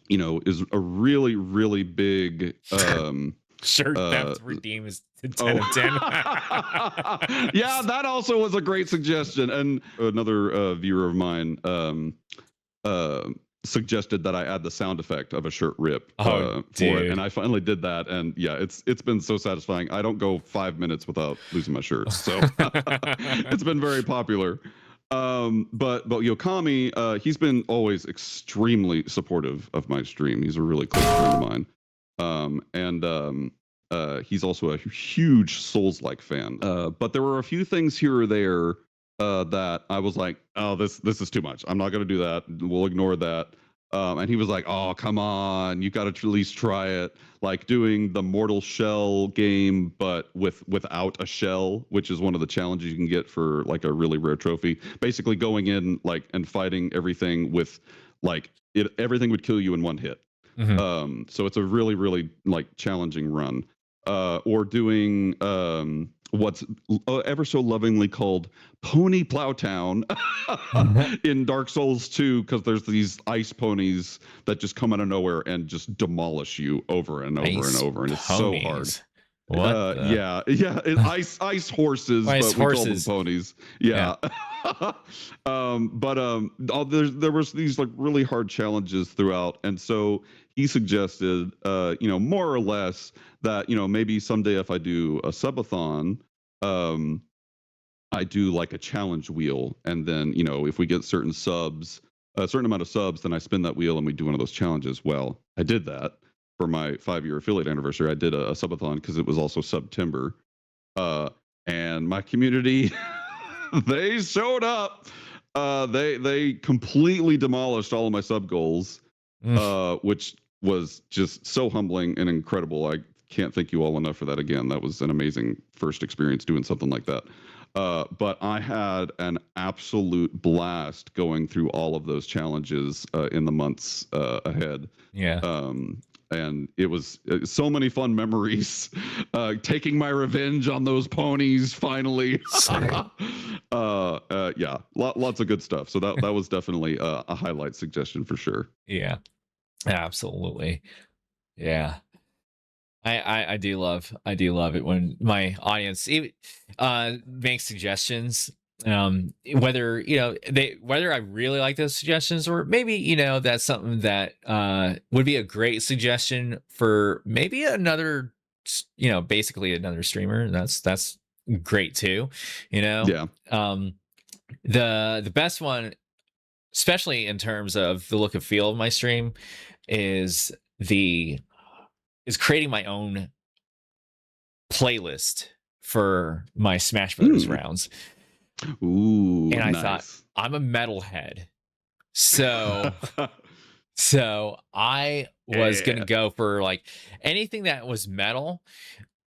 is a really, really big Sure, theft redeem is 10 of 10. Yeah, that also was a great suggestion. And another viewer of mine suggested that I add the sound effect of a shirt rip for it, and I finally did that, and yeah, it's been so satisfying. I don't go 5 minutes without losing my shirt, so it's been very popular. But Yokami, he's been always extremely supportive of my stream. He's a really close friend of mine, and he's also a huge Souls-like fan. But there were a few things here or there that I was like, oh, this is too much. I'm not going to do that. We'll ignore that. And he was like, oh, come on, you got to at least try it. Like doing the Mortal Shell game, but without a shell, which is one of the challenges you can get for like a really rare trophy. Basically going in like and fighting everything with like everything would kill you in one hit. Mm-hmm. So it's a really, really like challenging run. Or doing what's ever so lovingly called Pony Plowtown in Dark Souls 2, because there's these ice ponies that just come out of nowhere and just demolish you over and over and over, and it's so hard. What? Yeah, ice horses, Ice but we call them horses. ponies. Yeah. There was these like really hard challenges throughout, and so he suggested, more or less that maybe someday if I do a subathon, I do like a challenge wheel, and then if we get certain subs, a certain amount of subs, then I spin that wheel and we do one of those challenges. Well, I did that for my 5-year affiliate anniversary. I did a subathon because it was also September, and my community they showed up. They completely demolished all of my sub goals, which was just so humbling and incredible. I can't thank you all enough for that again. That was an amazing first experience doing something like that. But I had an absolute blast going through all of those challenges in the months ahead. Yeah. And it was so many fun memories. Taking my revenge on those ponies finally. Yeah, lots of good stuff. So that was definitely a highlight suggestion for sure. Yeah, absolutely. Yeah. I do love it when my audience makes suggestions, whether whether I really like those suggestions, or maybe that's something that would be a great suggestion for maybe another basically another streamer. That's great too. Yeah. The best one, especially in terms of the look and feel of my stream, is creating my own playlist for my Smash Brothers rounds. Ooh, and I nice. thought, I'm a metalhead, so I was gonna go for like anything that was metal,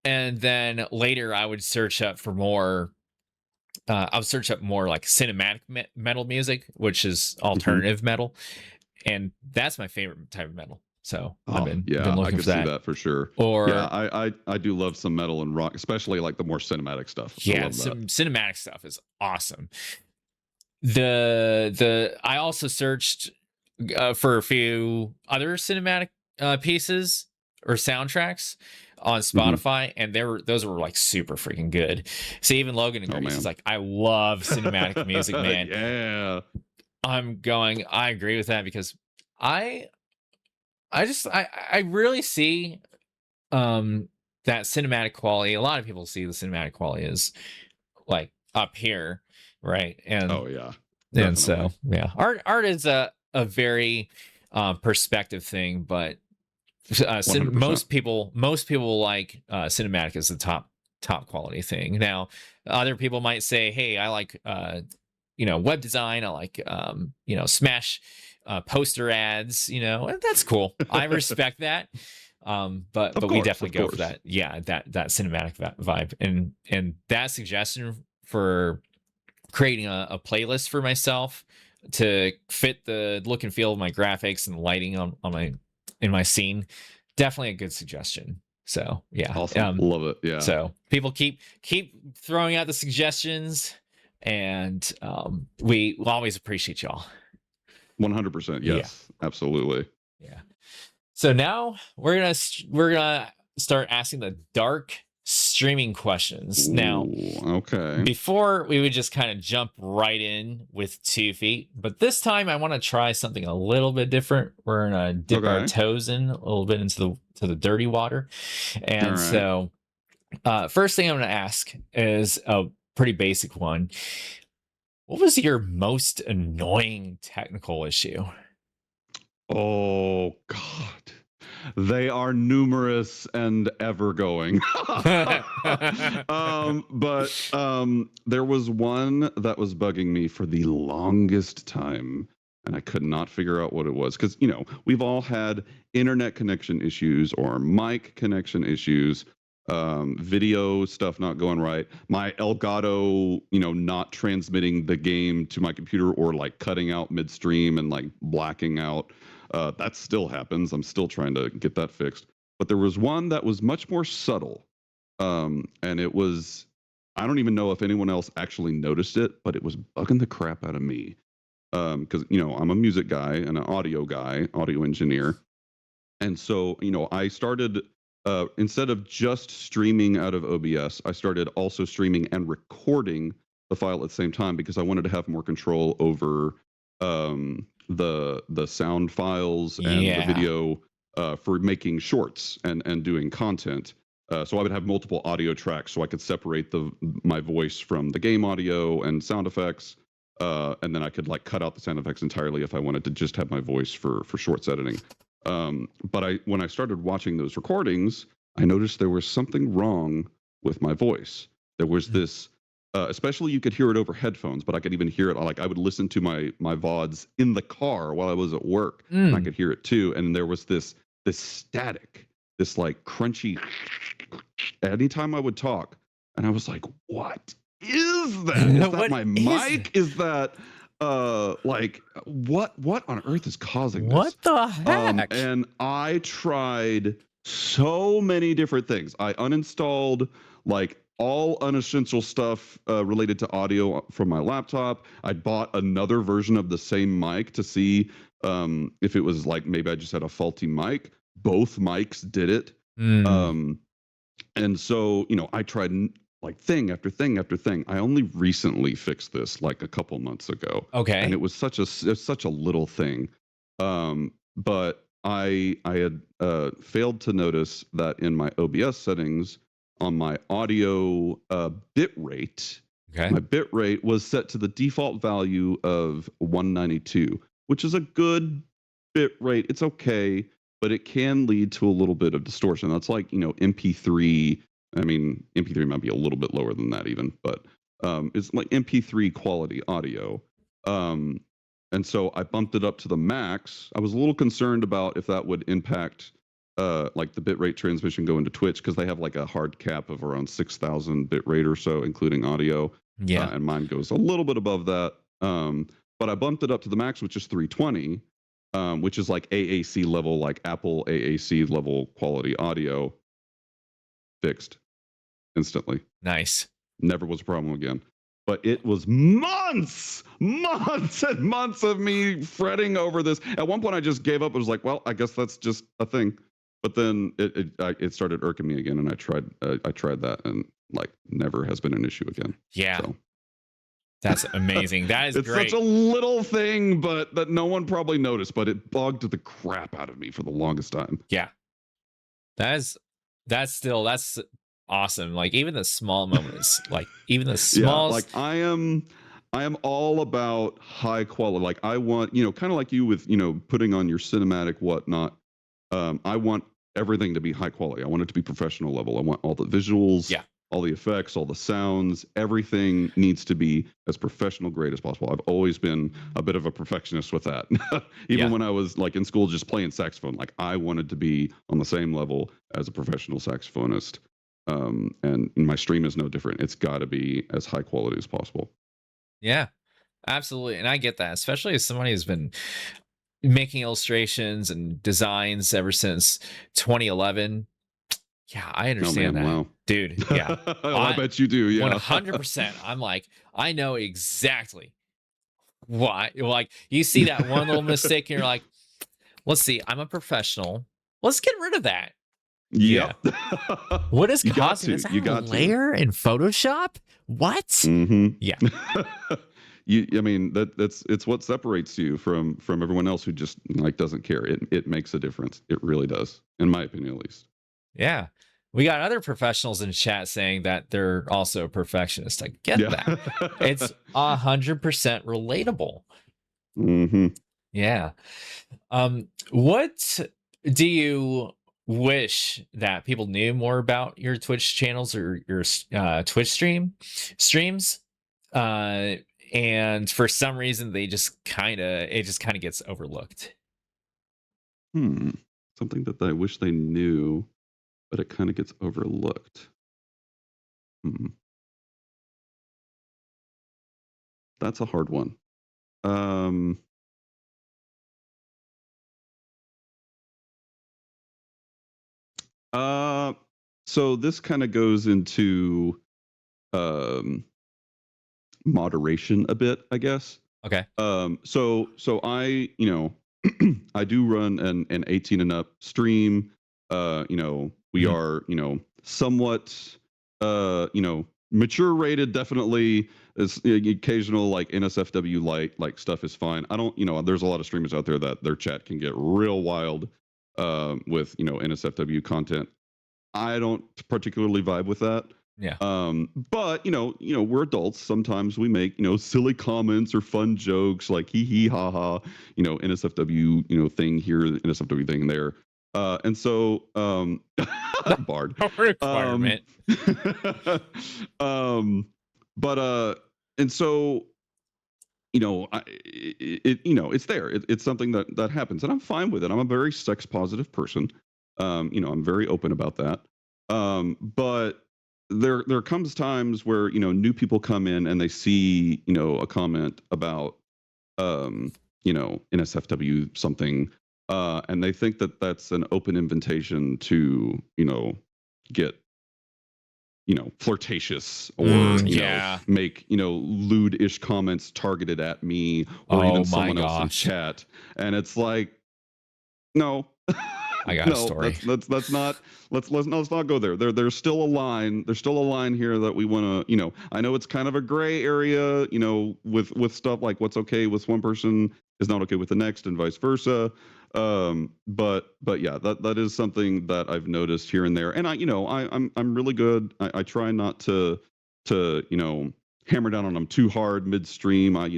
And then later I would search up for more. I would search up more like cinematic metal music, which is Mhm. alternative metal, and that's my favorite type of metal. So I've Oh been yeah, I looking could for see that. that for sure. Yeah, Or I do love some metal and rock, especially like the more cinematic stuff. I yeah, love that. some cinematic stuff is awesome. I also searched for a few other cinematic pieces or soundtracks on Mhm. Spotify, and those were like super freaking good. So even Logan Oh agrees. He's man. like, I love cinematic music, man. Yeah. I agree with that because I I really see um that cinematic quality. A lot of people see the cinematic quality as like up here, right? Oh yeah. And Definitely. so yeah, art is a very perspective thing, but 100%. most people like cinematic as the top quality thing. Now other people might say, hey, I like web design, I like smash poster ads, and that's cool, I respect that. But Of we course, definitely of go for course. that, yeah, that cinematic vibe. And that suggestion for creating a playlist for myself to fit the look and feel of my graphics and lighting on my in my scene, definitely a good suggestion. So yeah. Awesome. Love it. Yeah. So people keep throwing out the suggestions, and we will always appreciate y'all. 100%. Yeah. Yes. Absolutely. Yeah. So now we're gonna start asking the dark streaming questions. Now, Ooh, okay. before we would just kind of jump right in with 2 feet, but this time I want to try something a little bit different. We're gonna dip our Okay. toes in a little bit into the dirty water. All And right. so first thing I'm gonna ask is a pretty basic one. What was your most annoying technical issue? Oh God. They are numerous and ever going. But there was one that was bugging me for the longest time, and I could not figure out what it was. Because, we've all had internet connection issues or mic connection issues, video stuff not going right. My Elgato, not transmitting the game to my computer or like cutting out midstream and like blacking out. That still happens. I'm still trying to get that fixed. But there was one that was much more subtle. And it was, I don't even know if anyone else actually noticed it, but it was bugging the crap out of me. Because, I'm a music guy and an audio guy, audio engineer. And so, I started, instead of just streaming out of OBS, I started also streaming and recording the file at the same time because I wanted to have more control over the sound files and the Yeah. video for making shorts and doing content. So I would have multiple audio tracks, so I could separate my voice from the game audio and sound effects, and then I could like cut out the sound effects entirely if I wanted to just have my voice for shorts editing. But when I started watching those recordings, I noticed there was something wrong with my voice. There was this, especially you could hear it over headphones, but I could even hear it. Like I would listen to my VODs in the car while I was at work, and I Mm. could hear it too. And there was this static, this like crunchy. Anytime I would talk, and I was like, "What is that? Is that What my is mic? Is that like what on earth is causing what this?" the heck? And I tried so many different things. I uninstalled like all unessential stuff related to audio from my laptop. I bought another version of the same mic to see if it was like maybe I just had a faulty mic. Both mics did it. Mm. Um, and so, I tried like thing after thing after thing. I only recently fixed this like a couple months ago, and it Okay. was such a little thing. But I had failed to notice that in my OBS settings on my audio bit rate, Okay. my bit rate was set to the default value of 192, which is a good bit rate. It's okay, but it can lead to a little bit of distortion. That's like, MP3. I mean, MP3 might be a little bit lower than that even, but it's like MP3 quality audio. Um, and so I bumped it up to the max. I was a little concerned about if that would impact like the bitrate transmission go into Twitch, because they have like a hard cap of around 6,000 bitrate or so, including audio. Yeah. And mine goes a little bit above that. But I bumped it up to the max, which is 320, which is like AAC level, like Apple AAC level quality audio. Fixed instantly. Nice. Never was a problem again. But it was months and months of me fretting over this. At one point, I just gave up. I was like, well, I guess that's just a thing. But then it started irking me again, and I tried that, and like never has been an issue again. Yeah. So. That's amazing. That is it's great. Such a little thing, but that no one probably noticed, but it bugged the crap out of me for the longest time. Yeah. That's awesome. Like even the small moments, like even the small, like I am all about high quality. Like I want, kind of like you with, putting on your cinematic whatnot. I want everything to be high quality. I want it to be professional level. I want all the visuals, all the effects, all the sounds, everything needs to be as professional grade as possible. I've always been a bit of a perfectionist with that. Even when I was like in school just playing saxophone, like I wanted to be on the same level as a professional saxophonist. And my stream is no different. It's got to be as high quality as possible. Yeah, absolutely. And I get that, especially as somebody who's been making illustrations and designs ever since 2011. Yeah, I understand that. Wow. Dude. Yeah. I bet you do. Yeah. 100%. I'm like, I know exactly why. Like, you see that one little mistake, and you're like, let's see, I'm a professional. Let's get rid of that. Yeah. What is causing this? You got a layer in Photoshop? What? Mm-hmm. Yeah. I mean, it's what separates you from everyone else who just like doesn't care. It makes a difference. It really does, in my opinion, at least. Yeah. We got other professionals in chat saying that they're also a perfectionist. I get that. It's 100% relatable. Mm-hmm. Yeah. What do you wish that people knew more about your Twitch channels or your Twitch streams? And for some reason it just kind of gets overlooked. Something that I wish they knew, but it kind of gets overlooked. That's a hard one. So this kind of goes into moderation a bit, I guess. Okay. So I, I do run an 18 and up stream. We are, somewhat, mature rated, definitely. Is occasional like NSFW light like stuff is fine. I don't, there's a lot of streamers out there that their chat can get real wild with NSFW content. I don't particularly vibe with that. Yeah. But we're adults. Sometimes we make silly comments or fun jokes like hee hee ha ha, NSFW thing here, NSFW thing there. And so Bard requirement. And so it's there. It's something that happens, and I'm fine with it. I'm a very sex positive person. I'm very open about that. But there comes times where new people come in and they see a comment about NSFW something, and they think that that's an open invitation to get flirtatious or make lewd-ish comments targeted at me or even someone else in chat, and it's like, no. I got a story. Let's not go there. There's still a line. There's still a line here that we want to, I know it's kind of a gray area, with stuff like what's okay with one person is not okay with the next and vice versa. But yeah, that is something that I've noticed here and there. And I'm really good. I try not to hammer down on them too hard midstream. I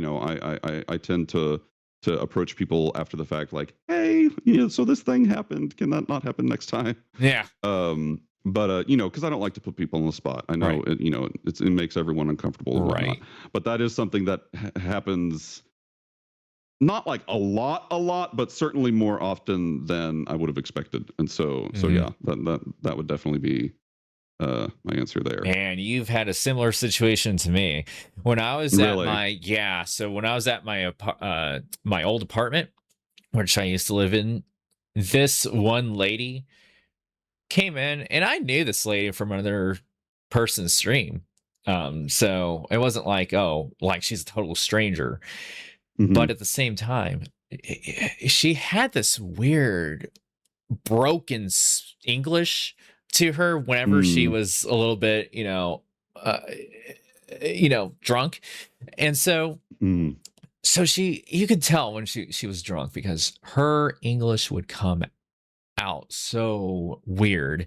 tend to approach people after the fact, like, hey, so this thing happened. Can that not happen next time? Yeah. But because I don't like to put people on the spot. I know it makes everyone uncomfortable. And whatnot. But that is something that happens not like a lot, but certainly more often than I would have expected. And so Mhm. yeah, that would definitely be my answer there. Man, you've had a similar situation to me. When I was at Really? my yeah, so when I was at my my old apartment, which I used to live in, this one lady came in, and I knew this lady from another person's stream. So it wasn't like, oh, like she's a total stranger. But Hmm. at the same time, she had this weird broken English to her whenever she Mm, was a little bit, drunk. And mm, so you could tell when she was drunk because her English would come out so weird.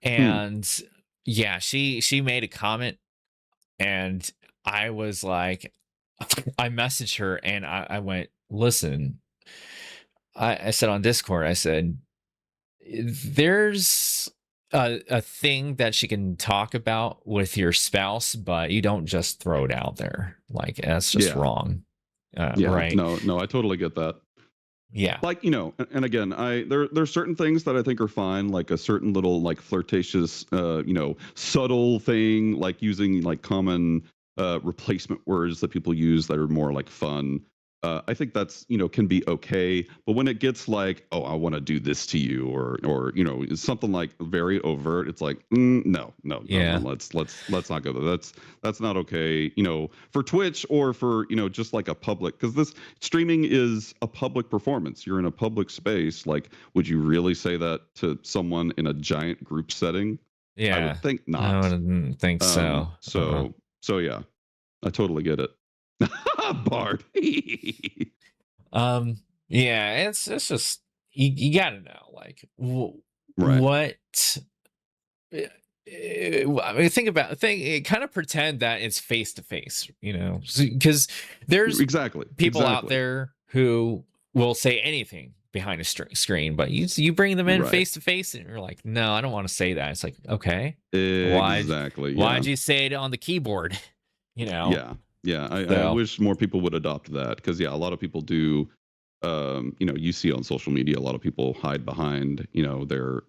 mm. And yeah, she made a comment, and I was like, I messaged her, and I went, listen, I said on Discord, I said, there's a thing that she can talk about with your spouse, but you don't just throw it out there. Like, that's just Yeah. wrong. Yeah. Right. No, I totally get that. Yeah. Like, and again, there's certain things that I think are fine, like a certain little like flirtatious, subtle thing, like using like common replacement words that people use that are more like fun. I think that's can be okay, but when it gets like, oh, I want to do this to you, or it's something like very overt, it's like, no, Yeah. let's not go there. That's not okay. For Twitch or for just like a public, because this streaming is a public performance. You're in a public space. Like, would you really say that to someone in a giant group setting? I Yeah. would think I not. wouldn't think so. So yeah, I totally get it. Bard. Um, yeah, it's just you gotta know, like, Right. what I mean, kind of pretend that it's face to face, because there's Exactly. people out Exactly. there who will say anything behind a screen, but you bring them in Right. face to face, and you're like, no, I don't want to say that. It's like, okay, Exactly. Yeah. why'd you say it on the keyboard? you know, Yeah. Yeah. I so wish more people would adopt that, because yeah, a lot of people do. You see on social media, a lot of people hide behind their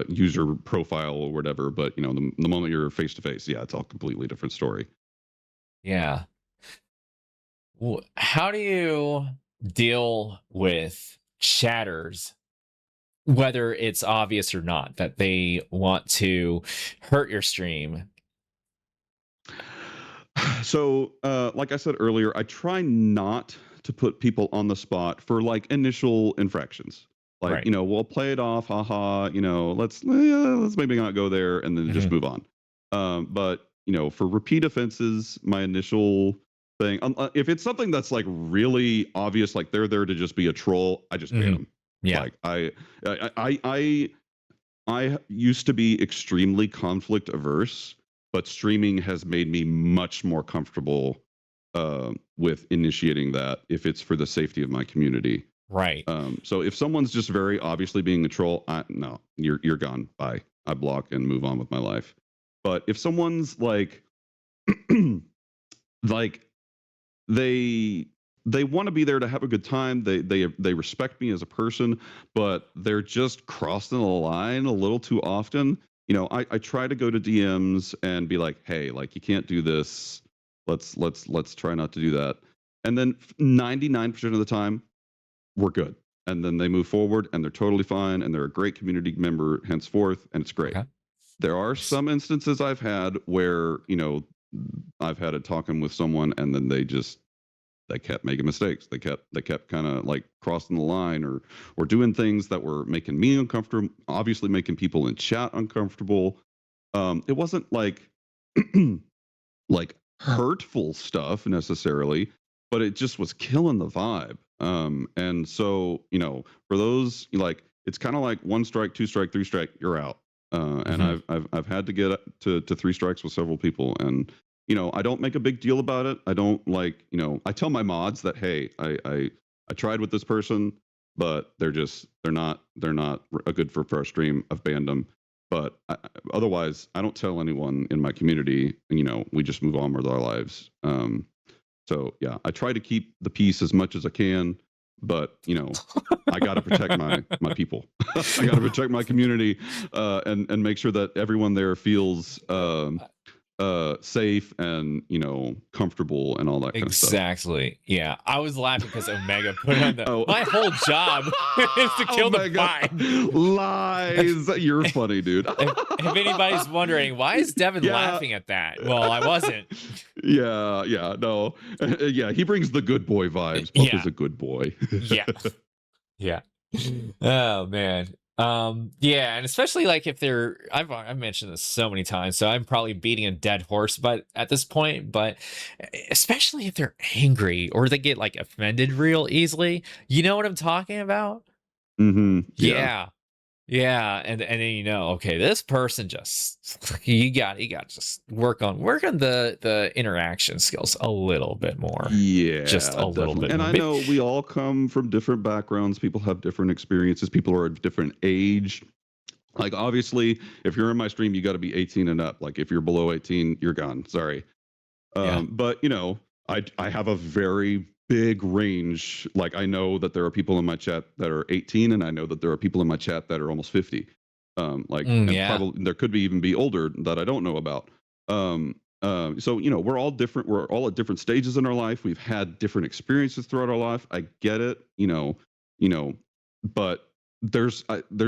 user profile or whatever. But the moment you're face to face, yeah, it's all completely different story. yeah. How do you deal with chatters, whether it's obvious or not, that they want to hurt your stream? So, like I said earlier, I try not to put people on the spot for like initial infractions. Like, Right. we'll play it off, haha, let's maybe not go there and then just Mhm. move on. But for repeat offenses, my initial thing, if it's something that's like really obvious, like they're there to just be a troll, I just ban Mhm. them. Yeah. Like I used to be extremely conflict averse, but streaming has made me much more comfortable with initiating that if it's for the safety of my community. Right. So if someone's just very obviously being a troll, no, you're gone. Bye. I block and move on with my life. But if someone's like, like they they want to be there to have a good time. They respect me as a person, but they're just crossing the line a little too often. I try to go to DMs and be like, hey, like you can't do this. Let's try not to do that. And then 99% of the time, we're good. And then they move forward and they're totally fine and they're a great community member henceforth, and it's great. Okay. There are Nice. some instances I've had where, I've had a talking with someone and then they kept making mistakes. They kept kind of like crossing the line or doing things that were making me uncomfortable, obviously making people in chat uncomfortable. It wasn't like like hurtful stuff necessarily, but it just was killing the vibe. And so, for those like it's kind of like one strike, two strike, three strike, you're out. And Mhm. I've had to get to three strikes with several people, and I don't make a big deal about it. I don't like, I tell my mods that, hey, I tried with this person, but they're not a good for our stream. I've banned them. But otherwise, I don't tell anyone in my community. We just move on with our lives. So yeah, I try to keep the peace as much as I can, but I got to protect my people. I got to protect my community, and make sure that everyone there feels safe and comfortable and all that kind of stuff. Exactly. Yeah. I was laughing because Omega put on the Oh. my whole job is to kill the vine. Lies. You're funny, dude. If anybody's wondering, why is Devin laughing at that? Well, I wasn't. Yeah, no. Yeah, he brings the good boy vibes. Pup Yeah. is a good boy. Yeah. Oh man. Yeah, and especially like if they're I've mentioned this so many times, so I'm probably beating a dead horse but at this point, but especially if they're angry or they get like offended real easily. You know what I'm talking about? Mm-hmm. Yeah. Yeah, and then okay, this person just you got to just work on the interaction skills a little bit more. Yeah, Just a little definitely. bit And more. I know we all come from different backgrounds. People have different experiences. People are of different age. Like obviously, if you're in my stream, you got to be 18 and up. Like if you're below 18, you're gone. Sorry. Yeah. But I have a very big range. Like I know that there are people in my chat that are 18, and I know that there are people in my chat that are almost 50. And probably there could be even be older that I don't know about. So we're all different. We're all at different stages in our life. We've had different experiences throughout our life. I get it. But there's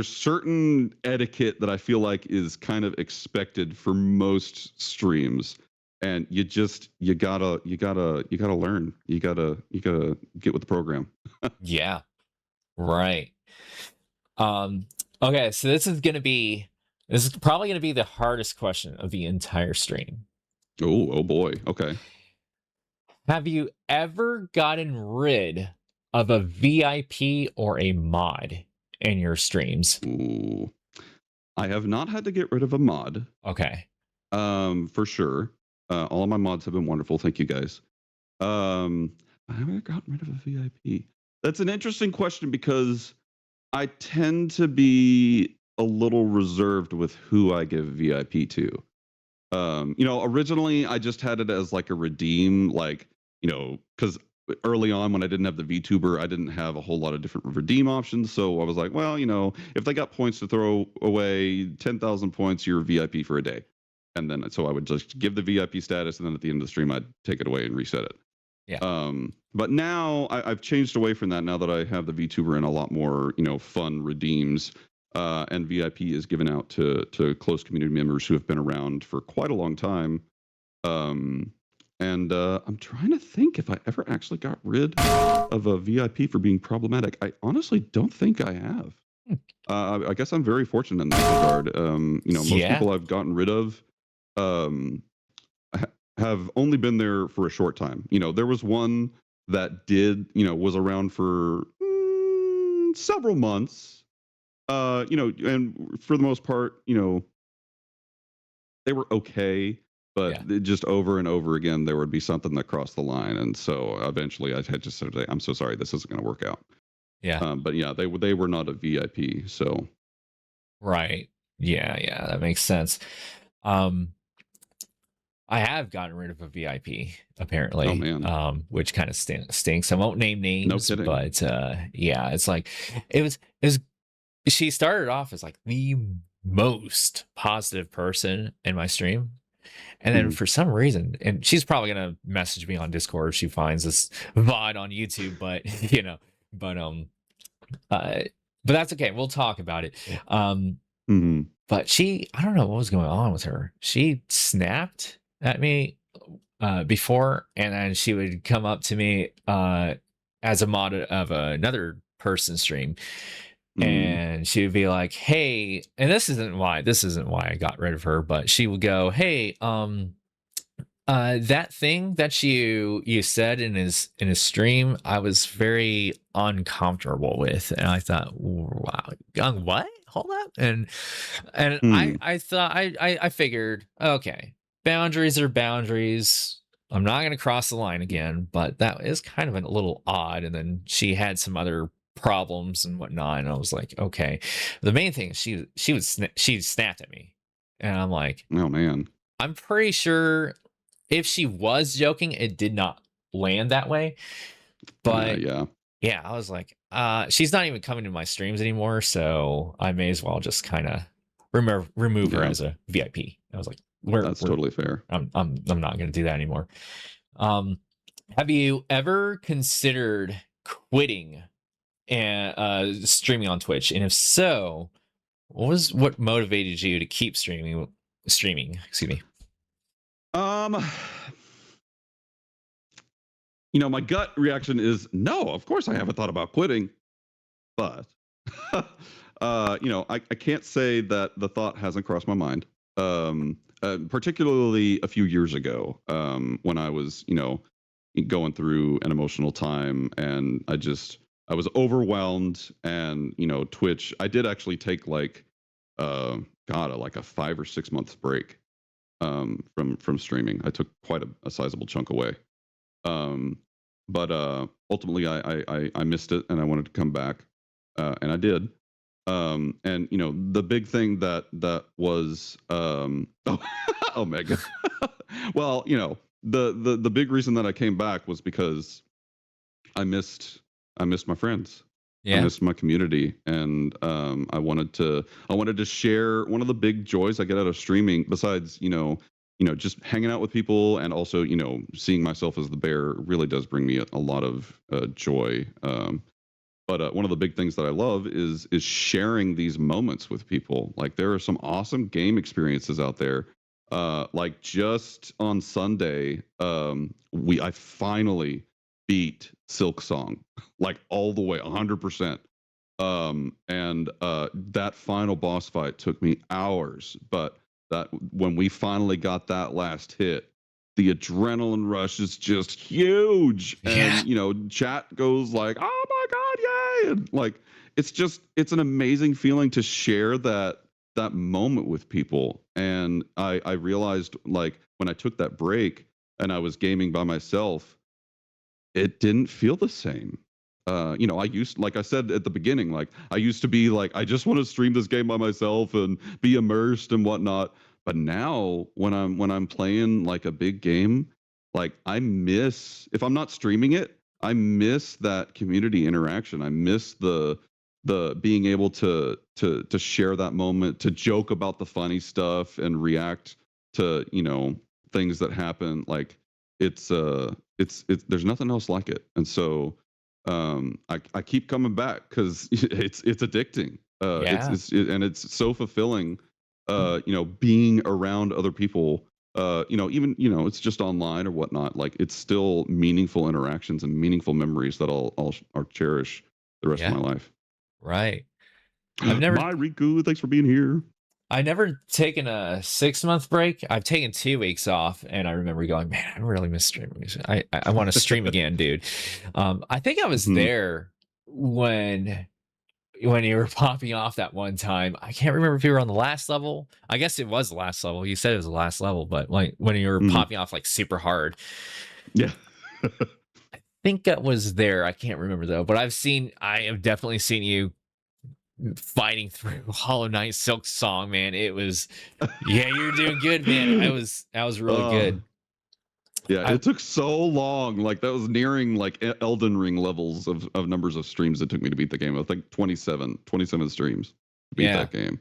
certain etiquette that I feel like is kind of expected for most streams, and you gotta learn. You gotta get with the program. Yeah. Right. Okay, so this is probably gonna be the hardest question of the entire stream. Oh boy. Okay. Have you ever gotten rid of a VIP or a mod in your streams? Ooh. I have not had to get rid of a mod. Okay. For sure. All of my mods have been wonderful. Thank you guys. I haven't gotten rid of a VIP. That's an interesting question because I tend to be a little reserved with who I give VIP to. Originally I just had it as like a redeem, because early on when I didn't have the VTuber, I didn't have a whole lot of different redeem options. So I was like, well, if they got points to throw away, 10,000 points, you're VIP for a day. And then so I would just give the VIP status, and then at the end of the stream, I'd take it away and reset it. Yeah. But now I've changed away from that now that I have the VTuber and a lot more, fun redeems. And VIP is given out to close community members who have been around for quite a long time. And I'm trying to think if I ever actually got rid of a VIP for being problematic. I honestly don't think I have. I guess I'm very fortunate in that regard. Most people I've gotten rid of have only been there for a short time. There was one that was around for several months. And for the most part, they were okay, but just over and over again, there would be something that crossed the line. And so eventually I had to say, I'm so sorry, this isn't going to work out. Yeah. But yeah, they were not a VIP. So. Right. Yeah, that makes sense. I have gotten rid of a VIP apparently. Oh man. Which kind of stinks. I won't name names, No kidding. but yeah, it's like it was she started off as like the most positive person in my stream. And then for some reason, and she's probably gonna message me on Discord if she finds this VOD on YouTube, but but that's okay. We'll talk about it. But I don't know what was going on with her. She snapped at me before, and then she would come up to me as a mod of another person's stream, and she would be like, "Hey," and this isn't why I got rid of her, but she would go, "Hey, that thing that you said in his stream, I was very uncomfortable with," and I thought, "Wow, what? Hold up!" And I thought I figured, okay, boundaries are boundaries. I'm not going to cross the line again, but that is kind of a little odd. And then she had some other problems and whatnot, and I was like, okay. The main thing is she snapped at me, and I'm like, oh man, I'm pretty sure if she was joking, it did not land that way. But yeah. I was like, she's not even coming to my streams anymore, so I may as well just kind of remove her as a VIP. I was like, that's totally fair. I'm not going to do that anymore. Have you ever considered quitting and streaming on Twitch? And if so, what motivated you to keep streaming? Excuse me. You know, my gut reaction is no, of course I haven't thought about quitting, but you know, I can't say that the thought hasn't crossed my mind. Particularly a few years ago, when I was, you know, going through an emotional time, and I was overwhelmed, and you know, Twitch. I did actually take like, like a 5 or 6 months break from streaming. I took quite a sizable chunk away. But ultimately I missed it, and I wanted to come back, and I did. And you know, the big thing that was Omega. Well, you know, the big reason that I came back was because I missed my friends. I missed my community, and I wanted to share one of the big joys I get out of streaming, besides you know, just hanging out with people, and also, you know, seeing myself as the bear really does bring me a lot of joy. But one of the big things that I love is sharing these moments with people. Like, there are some awesome game experiences out there. Like just on Sunday, I finally beat Silk Song, like all the way, 100%. And that final boss fight took me hours, but that when we finally got that last hit, the adrenaline rush is just huge. And you know, chat goes like, oh my god, yay. And like, it's an amazing feeling to share that moment with people. And I realized, like, when I took that break and I was gaming by myself, it didn't feel the same. You know, like I said at the beginning, like I used to be like, I just want to stream this game by myself and be immersed and whatnot. But now when I'm playing like a big game, like I miss, if I'm not streaming it, I miss that community interaction. I miss the being able to share that moment, to joke about the funny stuff and react to, you know, things that happen. Like, it's there's nothing else like it. And so I keep coming back because it's addicting. And it's so fulfilling. You know, being around other people. You know, even, you know, it's just online or whatnot. Like, it's still meaningful interactions and meaningful memories that I'll cherish the rest of my life. Right. I've never. My Riku, thanks for being here. I've never taken a 6-month break. I've taken 2 weeks off, and I remember going, man, I really miss streaming. I want to stream again, dude. I think I was there when you were popping off that one time. I can't remember if you were on the last level. I guess it was the last level. You said it was the last level, but like when you were popping off like super hard. Yeah. I think that was there. I can't remember though, but I have definitely seen you fighting through Hollow Knight Silk Song, man. It was, you're doing good, man. I was really good. Yeah, it took so long. Like, that was nearing like Elden Ring levels of numbers of streams it took me to beat the game. I think 27 streams to beat that game.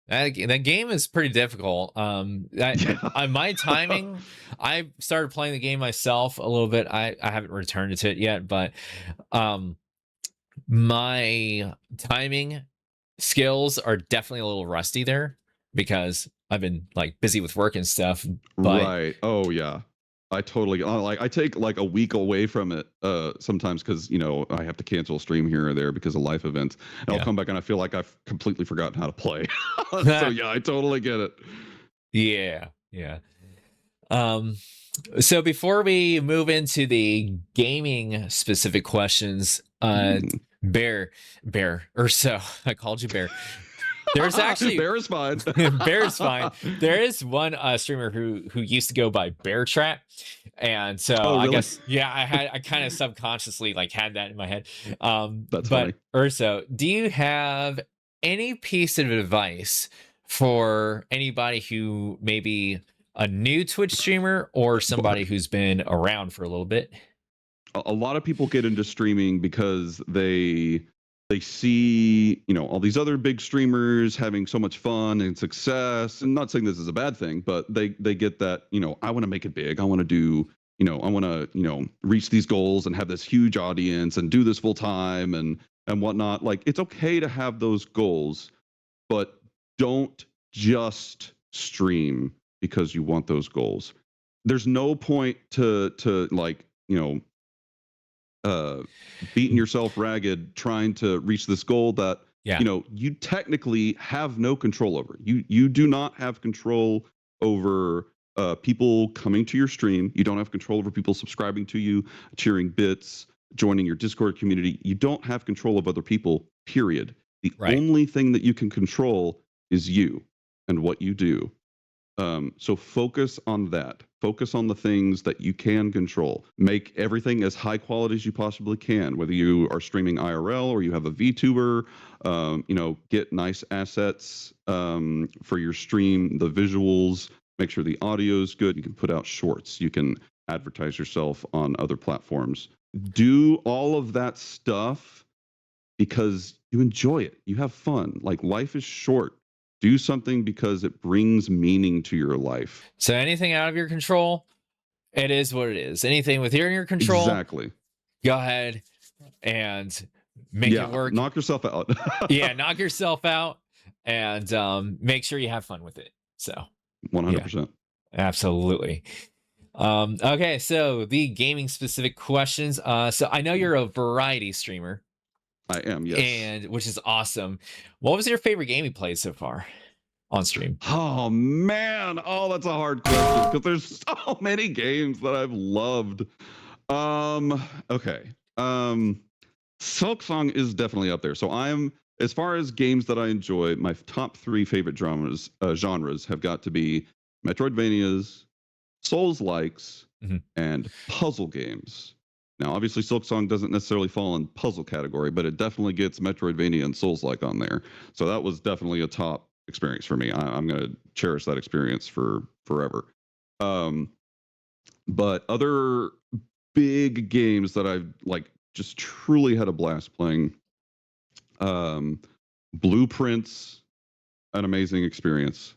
That game is pretty difficult. My timing, I started playing the game myself a little bit. I haven't returned to it yet, but my timing skills are definitely a little rusty there because I've been like busy with work and stuff. But right. Oh yeah. I totally like, I take like a week away from it sometimes because, you know, I have to cancel a stream here or there because of life events, and I'll come back and I feel like I've completely forgotten how to play. So yeah, I totally get it. Yeah. So before we move into the gaming specific questions, Bear, Urso, I called you Bear. There's actually Bear is fine. Bear is fine. There is one streamer who used to go by Bear Trap, and so really? I guess I kind of subconsciously like had that in my head. That's but funny. Urso, do you have any piece of advice for anybody who maybe a new Twitch streamer or somebody who's been around for a little bit? A lot of people get into streaming because they see, you know, all these other big streamers having so much fun and success. And not saying this is a bad thing, but they get that, you know, I want to make it big. I want to do, you know, I want to, you know, reach these goals and have this huge audience and do this full time and whatnot. Like, it's okay to have those goals, but don't just stream because you want those goals. There's no point to like, you know, beating yourself ragged trying to reach this goal that you know you technically have no control over. You do not have control over people coming to your stream. You don't have control over people subscribing to you, cheering bits, joining your Discord community. You don't have control of other people, period. The only thing that you can control is you and what you do. So focus on that. Focus on the things that you can control. Make everything as high quality as you possibly can, whether you are streaming IRL or you have a VTuber. You know, get nice assets for your stream, the visuals, make sure the audio is good. You can put out shorts. You can advertise yourself on other platforms. Do all of that stuff because you enjoy it. You have fun. Like, life is short. Do something because it brings meaning to your life. So anything out of your control, it is what it is. Anything within your control, exactly. Go ahead and make it work. Knock yourself out. Knock yourself out and make sure you have fun with it. So 100%. Absolutely. Okay, so the gaming specific questions. So I know you're a variety streamer. I am, yes. And which is awesome. What was your favorite game you played so far on stream? Oh man, that's a hard question because there's so many games that I've loved. Okay. Silksong is definitely up there. So as far as games that I enjoy, my top 3 favorite genres have got to be Metroidvanias, Souls-likes, and puzzle games. Now, obviously, Silksong doesn't necessarily fall in puzzle category, but it definitely gets Metroidvania and Souls-like on there. So that was definitely a top experience for me. I'm going to cherish that experience for forever. But other big games that I've like just truly had a blast playing. Blueprints, an amazing experience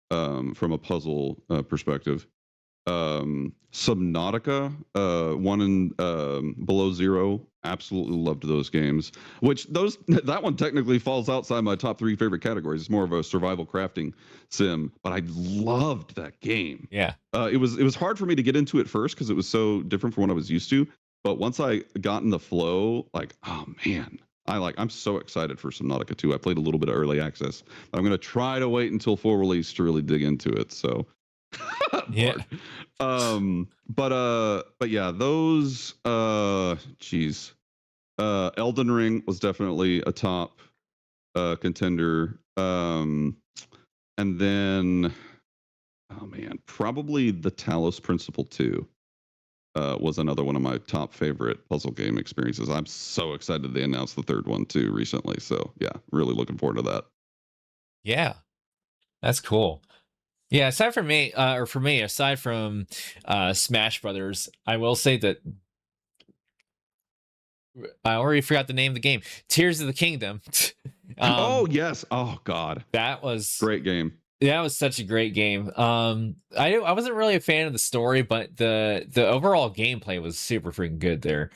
from a puzzle perspective. Subnautica, 1 and Below Zero, absolutely loved those games. That one technically falls outside my top 3 favorite categories. It's more of a survival crafting sim, but I loved that game. Yeah. It was hard for me to get into it first because it was so different from what I was used to. But once I got in the flow, like, oh man, I'm so excited for Subnautica 2. I played a little bit of early access. I'm gonna try to wait until full release to really dig into it. So yeah. But yeah, those Elden Ring was definitely a top contender. And then oh man, probably the Talos Principle 2 was another one of my top favorite puzzle game experiences. I'm so excited they announced the 3rd one too recently. So yeah, really looking forward to that. Yeah, that's cool. Yeah, aside from me, aside from Smash Brothers, I will say that I already forgot the name of the game. Tears of the Kingdom. Oh yes. Oh god. That was great game. That was such a great game. I wasn't really a fan of the story, but the overall gameplay was super freaking good there.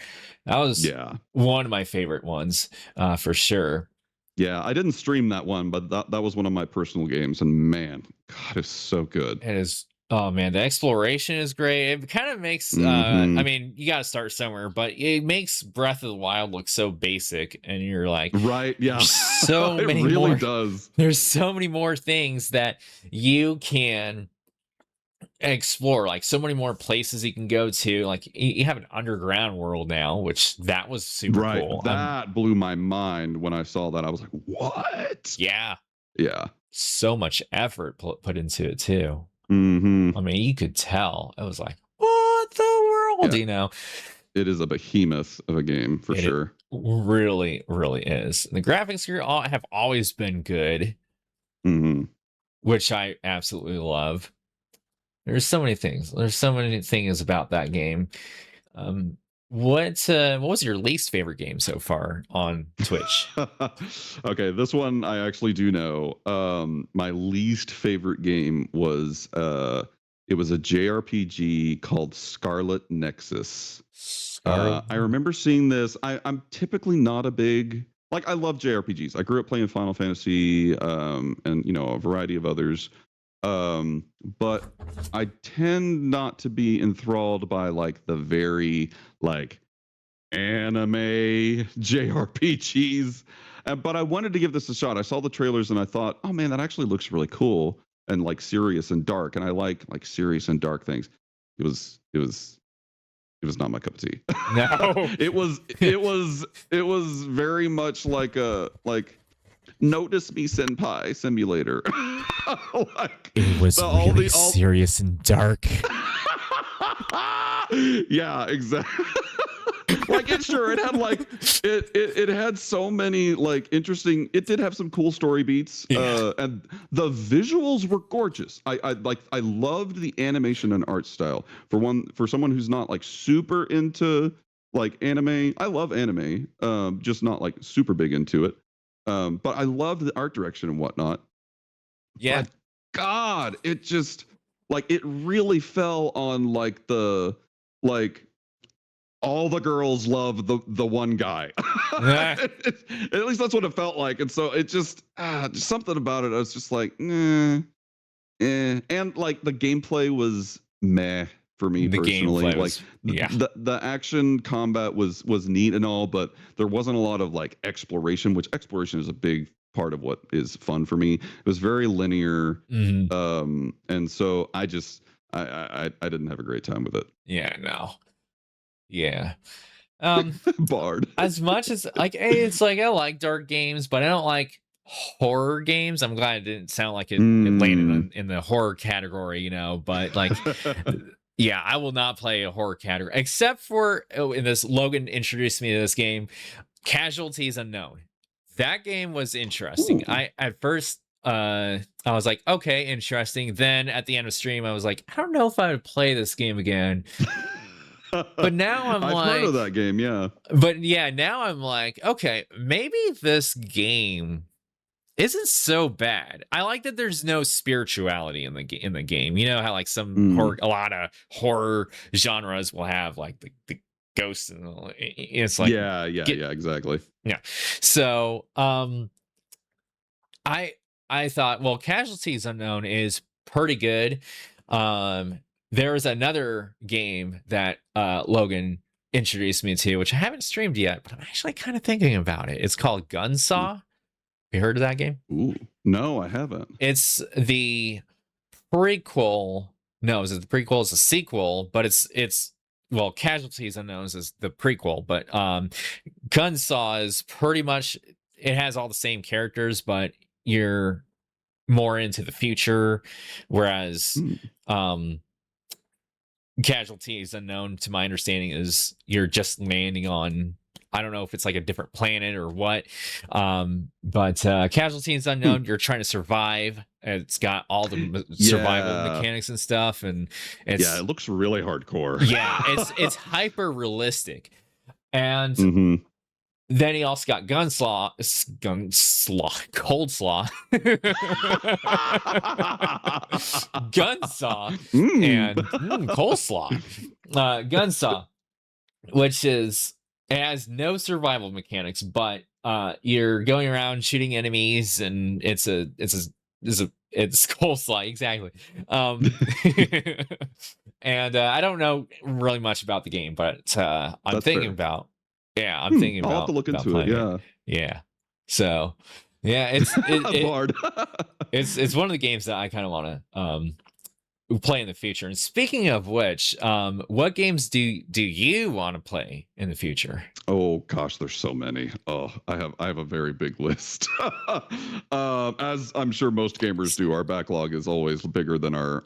That was one of my favorite ones, for sure. Yeah, I didn't stream that one, but that was one of my personal games, and man, God, it's so good. It is. Oh man, the exploration is great. It kind of makes I mean, you got to start somewhere, but it makes Breath of the Wild look so basic, and you're like, right? Yeah, so many it really more. Does. There's so many more things that you can explore, like so many more places you can go to. Like you have an underground world now, which that was super cool. That blew my mind when I saw that. I was like, what? Yeah, so much effort put into it too. I mean, you could tell. It was like, what the world? You know, it is a behemoth of a game for sure. Really, really is. The graphics here have always been good, which I absolutely love. There's so many things. There's so many things about that game. What was your least favorite game so far on Twitch? Okay, this one I actually do know. My least favorite game was it was a JRPG called Scarlet Nexus. I remember seeing this. I'm typically not a big, like, I love JRPGs. I grew up playing Final Fantasy, and a variety of others. But I tend not to be enthralled by like the very like anime JRPGs. But I wanted to give this a shot. I saw the trailers and I thought, oh man, that actually looks really cool and like serious and dark. And I like serious and dark things. It was not my cup of tea. No. it was very much like a notice me senpai simulator. Like, it was really serious and dark. Yeah, exactly. Like it had like it had so many like interesting, it did have some cool story beats, and the visuals were gorgeous. I loved the animation and art style. For someone who's not like super into like anime, I love anime, just not like super big into it. But I loved the art direction and whatnot. Yeah. But God, it just like it really fell on like the like all the girls love the one guy. At least that's what it felt like. And so it just something about it. I was just like, and like the gameplay was meh for me personally. Like the action combat was neat and all, but there wasn't a lot of like exploration, which exploration is a big part of what is fun for me. It was very linear. And so I just I didn't have a great time with it. Yeah, no. Yeah. Bard. As much as like, hey, it's like I like dark games, but I don't like horror games. I'm glad it didn't sound like it landed in the horror category, but like yeah, I will not play a horror category except for in this. Logan introduced me to this game, Casualties Unknown. That game was interesting. I at first I was like, okay, interesting. Then at the end of stream, I was like, I don't know if I would play this game again. But now I've heard of that game, yeah. But yeah, now I'm like, okay, maybe this game isn't so bad. I like that there's no spirituality in the game. You know how like some a lot of horror genres will have like the ghosts and it's like yeah, exactly. Yeah. So I thought, well, Casualties Unknown is pretty good. There is another game that Logan introduced me to, which I haven't streamed yet, but I'm actually kind of thinking about it. It's called Gunsaw. You heard of that game? Ooh, no, I haven't. It's the prequel. No, is it the prequel? It's a sequel, but it's well, Casualties Unknown is the prequel, but Gunsaw is pretty much, it has all the same characters, but you're more into the future, whereas Casualties Unknown, to my understanding, is you're just landing on, I don't know if it's like a different planet or what, but Casualties Unknown, you're trying to survive. It's got all the survival mechanics and stuff, and it looks really hardcore. Yeah, it's hyper realistic, and then he also got Cold Slaw, Gunsaw, and Coleslaw. Gunsaw, which is, it has no survival mechanics, but you're going around shooting enemies, and it's Coleslaw, exactly. And I don't know really much about the game, but I'm thinking about. Yeah, I'm thinking about. I'll have to look into it. Yeah. Yeah. So, yeah, it's one of the games that I kind of want to play in the future. And speaking of which, what games do you want to play in the future? Oh gosh, there's so many. Oh, I have a very big list. As I'm sure most gamers do, our backlog is always bigger than our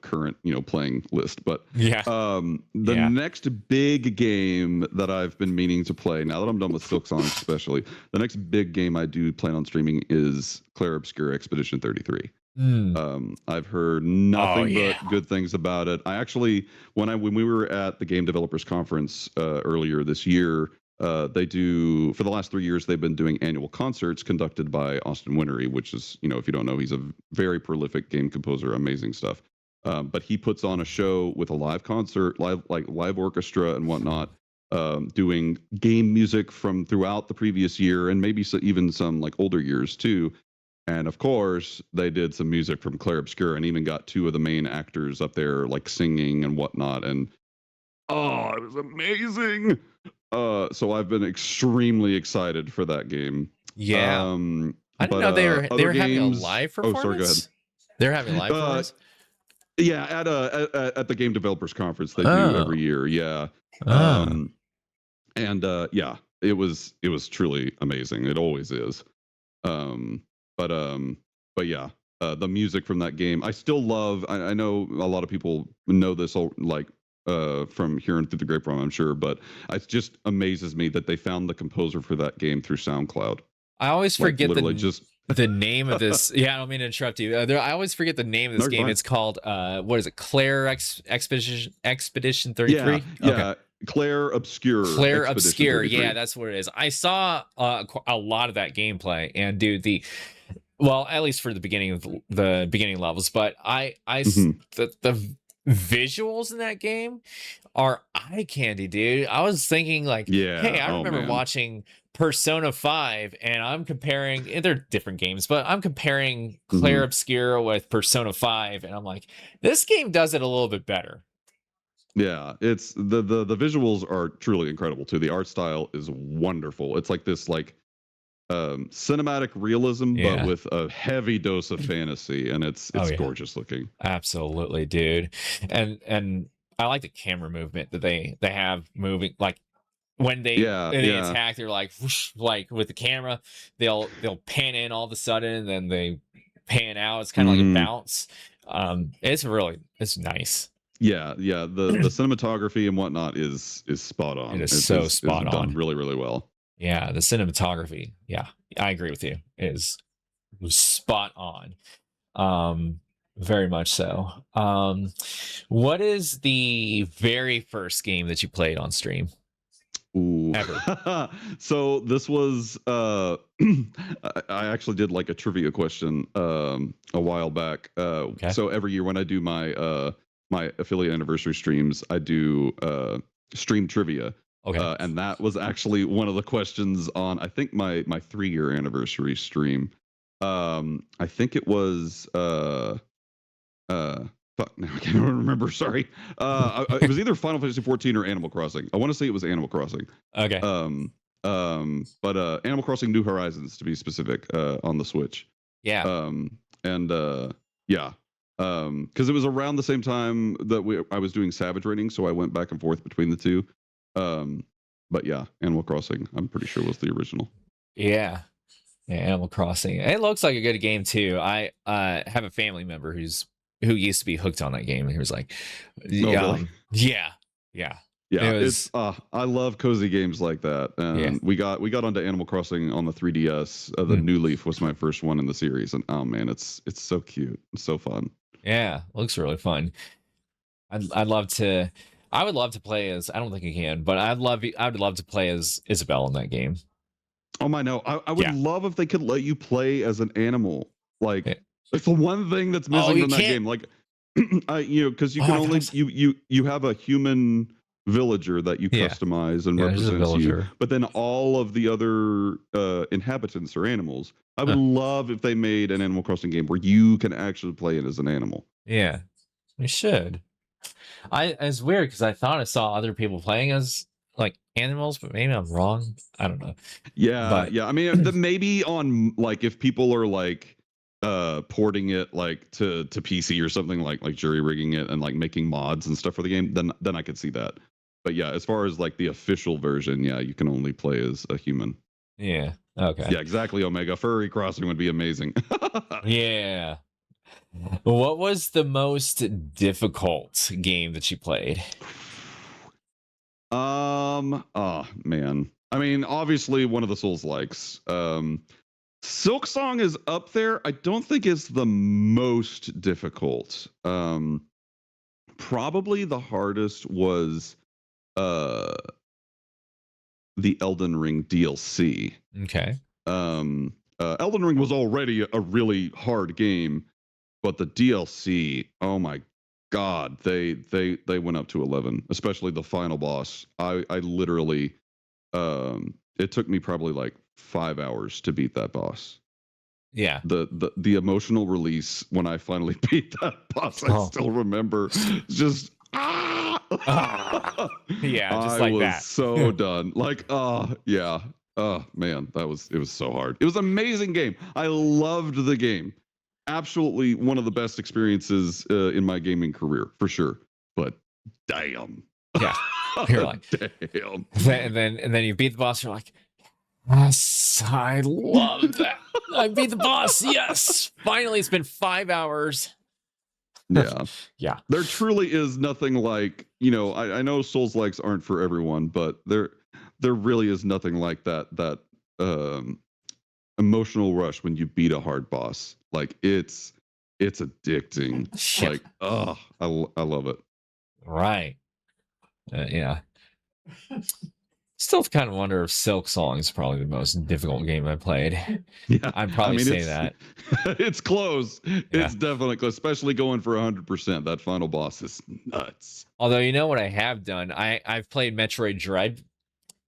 current playing list. But the next big game that I've been meaning to play, now that I'm done with Silksong especially, the next big game I do plan on streaming is Clair Obscur Expedition 33. I've heard Oh, nothing yeah. but good things about it. I actually, when we were at the Game Developers Conference earlier this year, they do, for the last 3 years, they've been doing annual concerts conducted by Austin Wintory, which is, if you don't know, he's a very prolific game composer, amazing stuff. But he puts on a show with a live concert, live orchestra and whatnot, doing game music from throughout the previous year and maybe even some like older years too. And of course, they did some music from Claire Obscur and even got 2 of the main actors up there like singing and whatnot. And oh, it was amazing. So I've been extremely excited for that game. Yeah. I didn't know they Other were having a games. live Oh, sorry. Go ahead. performance. They're having a live performance. Yeah, at the Game Developers Conference they do Oh. every year. Yeah. Oh. Yeah, it was truly amazing. It always is. Um, but yeah, the music from that game, I still love. I know a lot of people know this, like from hearing through the grapevine, I'm sure, but it just amazes me that they found the composer for that game through SoundCloud. I always Like, forget literally just the name of this. Yeah, I don't mean to interrupt you. I always forget the name of this No, you're game. fine. It's called what is it? Claire Expedition 33. Yeah, Okay. Claire Obscur. Claire Expedition Obscur. 33. Yeah, that's what it is. I saw a lot of that gameplay, and dude, well, at least for the beginning levels, but the visuals in that game are eye candy, dude. I was thinking like, Yeah. hey, I remember man. watching Persona 5 and I'm comparing, and they're different games, but I'm comparing Claire Obscura with Persona 5 and I'm like, this game does it a little bit better. Yeah, it's the visuals are truly incredible too. The art style is wonderful. It's like this cinematic realism, but with a heavy dose of fantasy, and it's gorgeous looking. Absolutely, dude. And I like the camera movement that they have moving, like when they attack, they're like whoosh, like with the camera, they'll pan in all of a sudden, and then they pan out. It's kind of like a bounce. It's nice. Yeah, the cinematography and whatnot is spot on. It's so spot on. Done really, really well. Yeah, the cinematography. Yeah, I agree with you. It is spot on. Very much so. What is the very first game that you played on stream? Ooh. Ever. So this was I actually did like a trivia question a while back. So every year when I do my my affiliate anniversary streams, I do stream trivia. Okay. And that was actually one of the questions on, I think, my 3-year anniversary stream. I think it was fuck, now I can't remember. Sorry. It was either Final Fantasy 14 or Animal Crossing. I want to say it was Animal Crossing. Okay. But Animal Crossing New Horizons, to be specific, on the Switch. Yeah. Yeah. Because it was around the same time that I was doing Savage Raiding, so I went back and forth between the two. But yeah, Animal Crossing, I'm pretty sure was the original. Yeah. Animal Crossing. It looks like a good game too. I have a family member who used to be hooked on that game, and he was like, really? Yeah. It's I love cozy games like that. And we got onto Animal Crossing on the 3DS. The New Leaf was my first one in the series, and oh man, it's so cute. It's so fun. Yeah, looks really fun. I would love to play as, I don't think you can, but I would love to play as Isabelle in that game. Oh my, no. I would love if they could let you play as an animal. Like, it's the one thing that's missing from that game. Like, because you can only you have a human villager that you customize and represents you, but then all of the other inhabitants are animals. I would love if they made an Animal Crossing game where you can actually play it as an animal. Yeah, we should. It's weird because I thought I saw other people playing as like animals, but maybe I'm wrong. I don't know. Yeah. I mean, maybe on like if people are like porting it like to PC or something, like jury rigging it and like making mods and stuff for the game, then I could see that. But yeah, as far as like the official version, yeah, you can only play as a human. Yeah. Okay. Yeah, exactly. Omega Furry Crossing would be amazing. Yeah. What was the most difficult game that you played? Oh man. I mean, obviously one of the Souls likes. Silk Song is up there. I don't think it's the most difficult. Probably the hardest was uh the Elden Ring DLC. Okay. Elden Ring was already a really hard game, but the DLC, oh my god, they went up to 11, especially the final boss. I literally it took me probably like 5 hours to beat that boss. Yeah. The emotional release when I finally beat that boss, I still remember just yeah, just I like was that. so done. Like, yeah. Oh man, it was so hard. It was an amazing game. I loved the game. Absolutely one of the best experiences in my gaming career, for sure. But damn. Yeah. You're like, damn. And then you beat the boss, you're like, yes, I love that. I beat the boss. Yes. Finally, it's been 5 hours. Yeah. Yeah. There truly is nothing like, I know Souls-likes aren't for everyone, but there really is nothing like that emotional rush when you beat a hard boss. Like it's addicting. Yeah. Like, I love it. Right. Yeah. Still kind of wonder if Silk Song is probably the most difficult game I played. Yeah, I'd probably say that. It's close. Yeah. It's definitely close, especially going for 100%. That final boss is nuts. Although, you know what I have done? I've played Metroid Dread,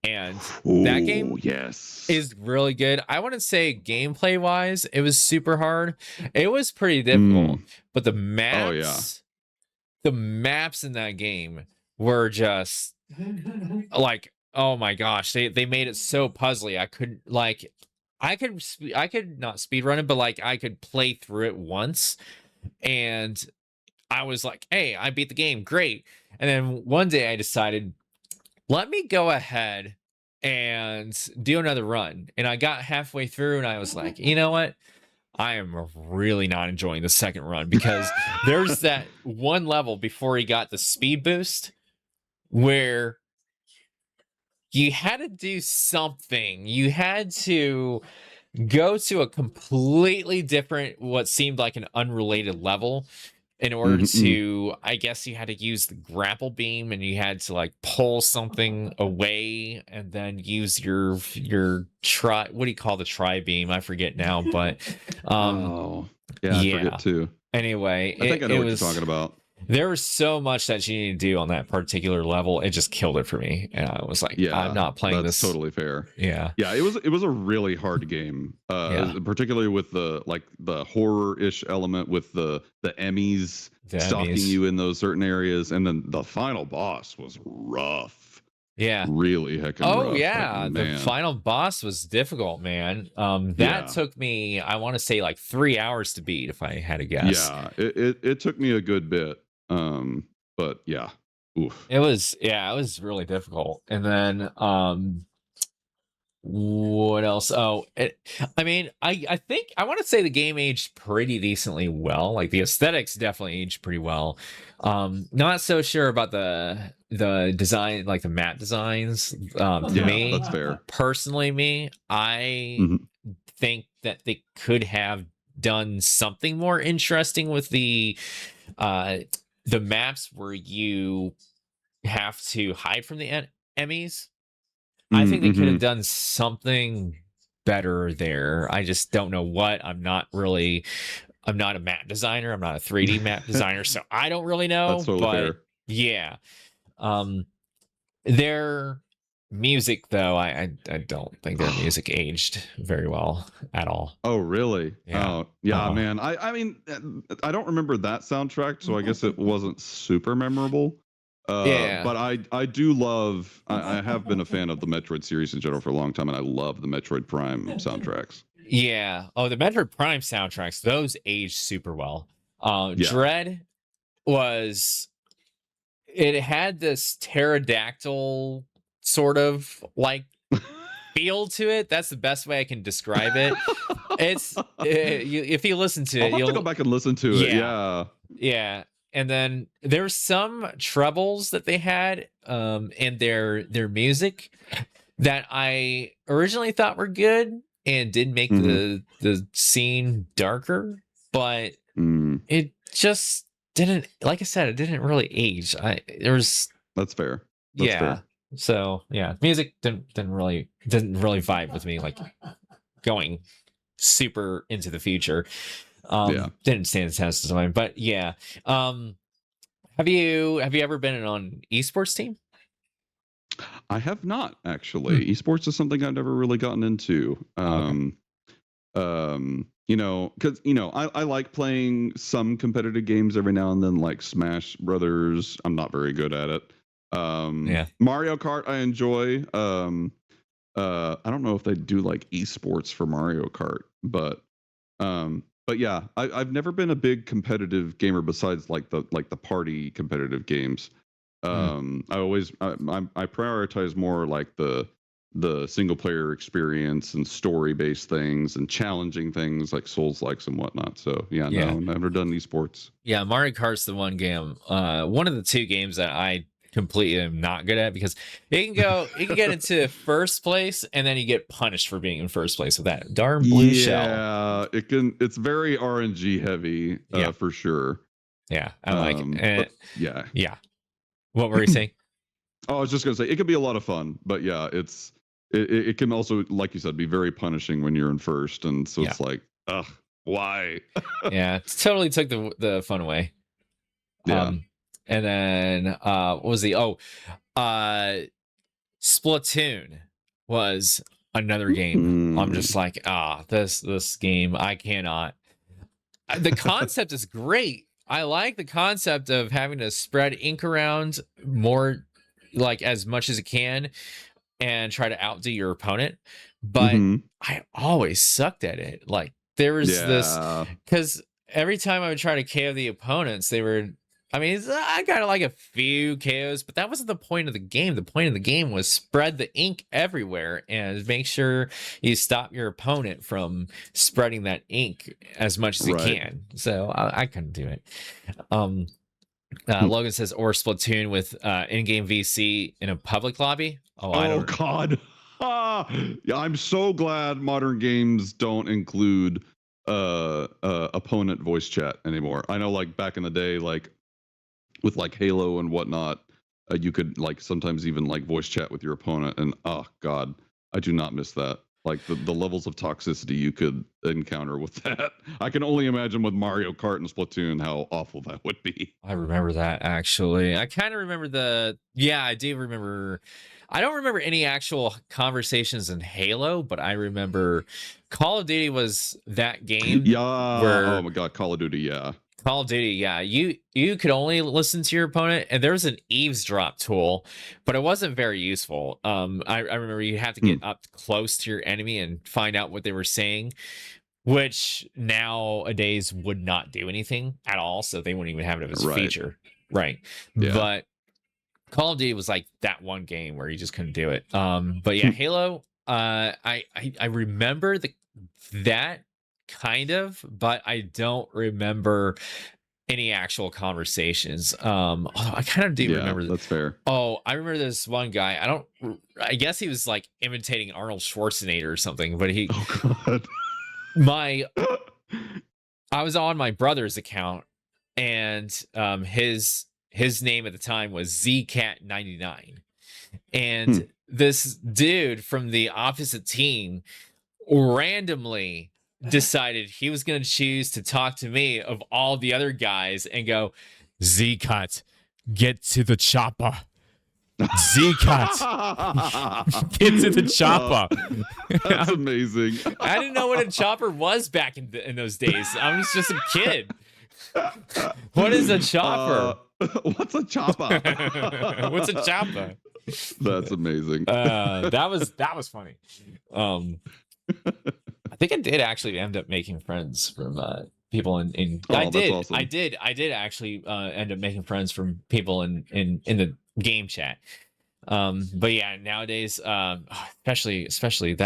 and Ooh, that game yes, is really good. I wouldn't say gameplay wise, it was super hard. It was pretty difficult, but the maps, the maps in that game were just like, oh my gosh, they made it so puzzly. I could not speed run it, but like I could play through it once, and I was like, hey, I beat the game, great. And then one day I decided, let me go ahead and do another run. And I got halfway through and I was like, you know what? I am really not enjoying the second run, because there's that one level before he got the speed boost where you had to do something. You had to go to a completely different, what seemed like an unrelated level, in order to, I guess you had to use the grapple beam, and you had to like pull something away and then use your what do you call the tri beam? I forget now, but I forget too. Anyway, I think I know what you're talking about. There was so much that you need to do on that particular level. It just killed it for me. And I was like, I'm not playing this. That's totally fair. Yeah. Yeah, it was a really hard game. Particularly with the horror-ish element with the Emmys stalking you in those certain areas. And then the final boss was rough. Yeah. Really heckin' rough. Oh yeah. The final boss was difficult, man. That took me, I want to say, like 3 hours to beat, if I had to guess. Yeah, it took me a good bit. But yeah. Oof. It was really difficult. And then what else? I mean, I think I want to say the game aged pretty decently well. Like the aesthetics definitely aged pretty well. Not so sure about the design, like the map designs. Me, that's fair. Personally, I think that they could have done something more interesting with the maps where you have to hide from the enemies. I think they could have done something better there. I just don't know what. I'm not a map designer. I'm not a 3D map designer, so I don't really know. That's totally fair. Yeah. Their music, though, I don't think their music aged very well at all. Oh, really? Yeah. Oh, yeah, man. I mean, I don't remember that soundtrack, so I guess it wasn't super memorable. But I do love, I have been a fan of the Metroid series in general for a long time, and I love the Metroid Prime soundtracks. Yeah. Oh, the Metroid Prime soundtracks, those aged super well. Dread it had this pterodactyl sort of like feel to it. That's the best way I can describe it. It's if you listen to it, I'll have to go back and listen to it. Yeah. And then there's some trebles that they had in their music that I originally thought were good, and did make Mhm. the scene darker, but Mm, it just didn't, like I said, it didn't really age. There was, that's fair. That's yeah. fair. So yeah, music didn't really vibe with me, like going super into the future. Yeah. Didn't stand the test of time, but yeah. Um, have you ever been on an esports team? I have not Hmm. actually. Esports is something I've never really gotten into. Okay. Because I like playing some competitive games every now and then, like Smash Brothers. I'm not very good at it. Yeah. Mario Kart I enjoy. I don't know if they do like esports for Mario Kart, but yeah, I've never been a big competitive gamer besides like the party competitive games. Mm, I prioritize more like the single player experience and story based things and challenging things like Souls likes and whatnot. So yeah, yeah. no, never done esports. Yeah, Mario Kart's the one of the two games that I completely am not good at, because you can get into first place and then you get punished for being in first place with that darn blue shell. Yeah, it's very RNG heavy, Yeah, for sure. yeah, I like it. But yeah. Yeah, what were you saying? Oh, I was just gonna say it can be a lot of fun, but yeah, it can also, like you said, be very punishing when you're in first, and so Yeah, it's like, ugh, why? yeah, it totally took the fun away. Yeah. Um, and then what was the uh Splatoon was another game. I'm Mm, just like, this game, I cannot. The concept is great. I like the concept of having to spread ink around more, like as much as it can, and try to outdo your opponent. But hmm. I always sucked at it. Like there was this, Yeah. because every time I would try to KO the opponents, they were. I mean, I got like a few KOs, but that wasn't the point of the game. The point of the game was spread the ink everywhere and make sure you stop your opponent from spreading that ink as much as you Right. can. So I couldn't do it. Um, Hmm. Logan says, or Splatoon with in-game VC in a public lobby. Oh, I Oh don't. God. Yeah, I'm so glad modern games don't include opponent voice chat anymore. I know, like back in the day, like with like Halo and whatnot, you could like sometimes even like voice chat with your opponent, and oh God, I do not miss that. Like the levels of toxicity you could encounter with that. I can only imagine with Mario Kart and Splatoon how awful that would be. I remember that actually. I kind of remember yeah, I do remember. I don't remember any actual conversations in Halo, but I remember Call of Duty was that game Yeah. Oh where my God, Call of Duty. Yeah. Call of Duty, yeah, you could only listen to your opponent, and there was an eavesdrop tool, but it wasn't very useful. I remember you had to Hmm. get up close to your enemy and find out what they were saying, which nowadays would not do anything at all, so they wouldn't even have it as a Right. feature, right? Yeah. But Call of Duty was like that one game where you just couldn't do it. But yeah, Hmm. Halo, I remember that kind of, but I don't remember any actual conversations. I kind of do Yeah, remember. that's fair. Oh, I remember this one guy. I guess he was like imitating Arnold Schwarzenegger or something. But Oh God. my, I was on my brother's account, and his name at the time was ZCat99, Hmm. and this dude from the opposite team randomly decided he was going to choose to talk to me of all the other guys and go, Z-Cut, get to the chopper. Z-Cut, get to the chopper. That's amazing. I didn't know what a chopper was back in those days. I was just a kid. What is a chopper? What's a chopper? What's a chopper? That's amazing. That was funny. I think I did actually end up making friends from people in I Oh, that's did. awesome. I did actually end up making friends from people in the game chat. But yeah, nowadays, especially with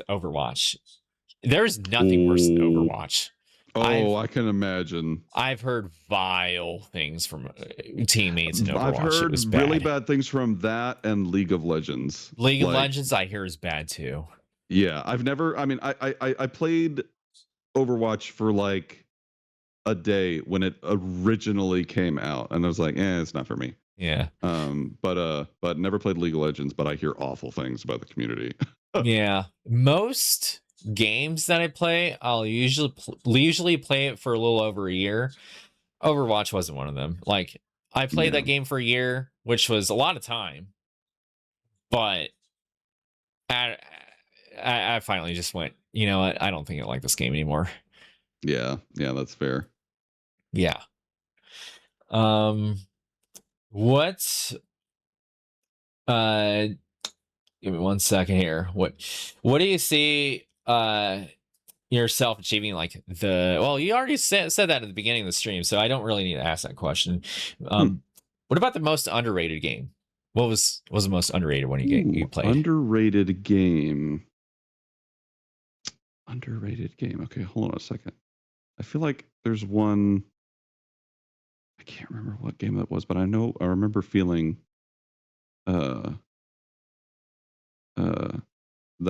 Overwatch, there's nothing worse than Oh, Overwatch. oh, I can imagine. I've heard vile things from teammates in I've Overwatch. It was heard really bad. bad things from that and League of Legends. League of Like, Legends, I hear, is bad too. Yeah, I've never. I mean, I played Overwatch for like a day when it originally came out, and I was like, it's not for me. Yeah. But never played League of Legends, but I hear awful things about the community. Yeah. Most games that I play, I'll usually play it for a little over a year. Overwatch wasn't one of them. Like, I played Yeah. that game for a year, which was a lot of time, but I finally just went, you know what? I don't think I like this game anymore. Yeah, that's fair. Yeah. What give me 1 second here. What do you see yourself achieving, like, well, you already said that at the beginning of the stream, so I don't really need to ask that question. What about the most underrated game? What was the most underrated one you played? Underrated game. Underrated game. Okay, hold on a second. I feel like there's one. I can't remember what game that was, but I remember feeling that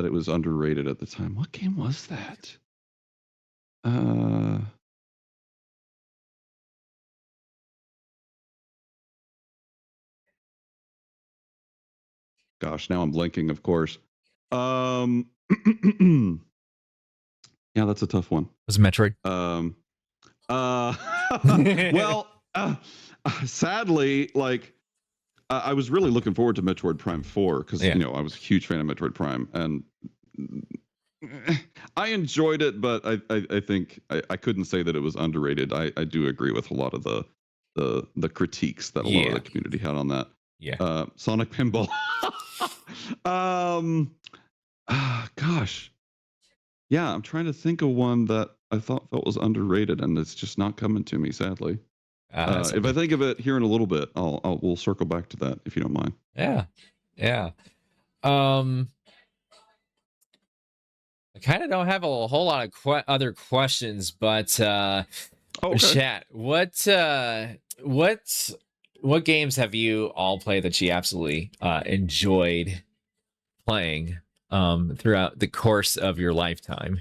it was underrated at the time. What game was that? Gosh, now I'm blanking, of course. Yeah, that's a tough one. It was Metroid. Well, sadly, like I was really looking forward to Metroid Prime 4 because I was a huge fan of Metroid Prime, and I enjoyed it, but I think I couldn't say that it was underrated. I do agree with a lot of the critiques that a lot of the community had on that. Yeah. Sonic Pinball. Gosh. Yeah, I'm trying to think of one that I felt was underrated, and it's just not coming to me, sadly. If I think of it here in a little bit, we'll circle back to that if you don't mind. Yeah. I kind of don't have a whole lot of other questions, but chat, what games have you all played that you absolutely enjoyed playing throughout the course of your lifetime?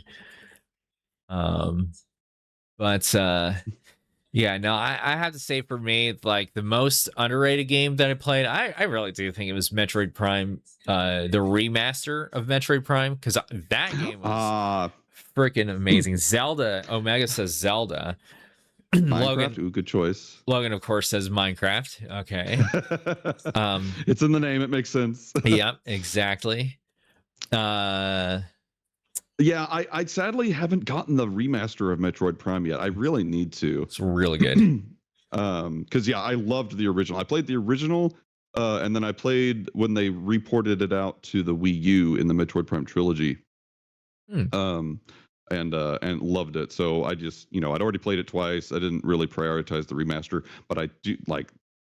Yeah, no, I have to say, for me, like, the most underrated game that I played, I really do think it was Metroid Prime, the remaster of Metroid Prime, because that game was freaking amazing. Zelda, Omega says Zelda. Minecraft, good choice. Logan, of course, says Minecraft. Okay. It's in the name, it makes sense. Yep, exactly. Yeah, I sadly haven't gotten the remaster of Metroid Prime yet. I really need to. It's really good. Because I loved the original. I played the original, and then I played when they reported it out to the Wii U in the Metroid Prime trilogy. And loved it. So I just, I'd already played it twice. I didn't really prioritize the remaster, but I do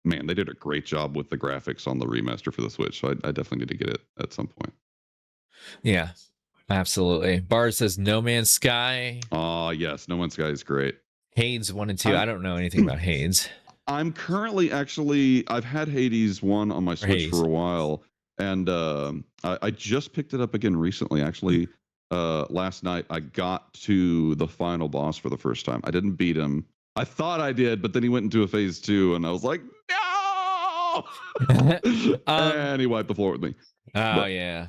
man, they did a great job with the graphics on the remaster for the Switch. So I definitely need to get it at some point. Yeah. Absolutely. Bard says No Man's Sky. Oh, yes. No Man's Sky is great. Hades 1 and 2. I don't know anything about Hades. I'm currently I've had Hades 1 on my Switch for a while, and I just picked it up again recently. Actually, last night I got to the final boss for the first time. I didn't beat him. I thought I did, but then he went into a phase 2, and I was like, no! And he wiped the floor with me. Oh, yeah.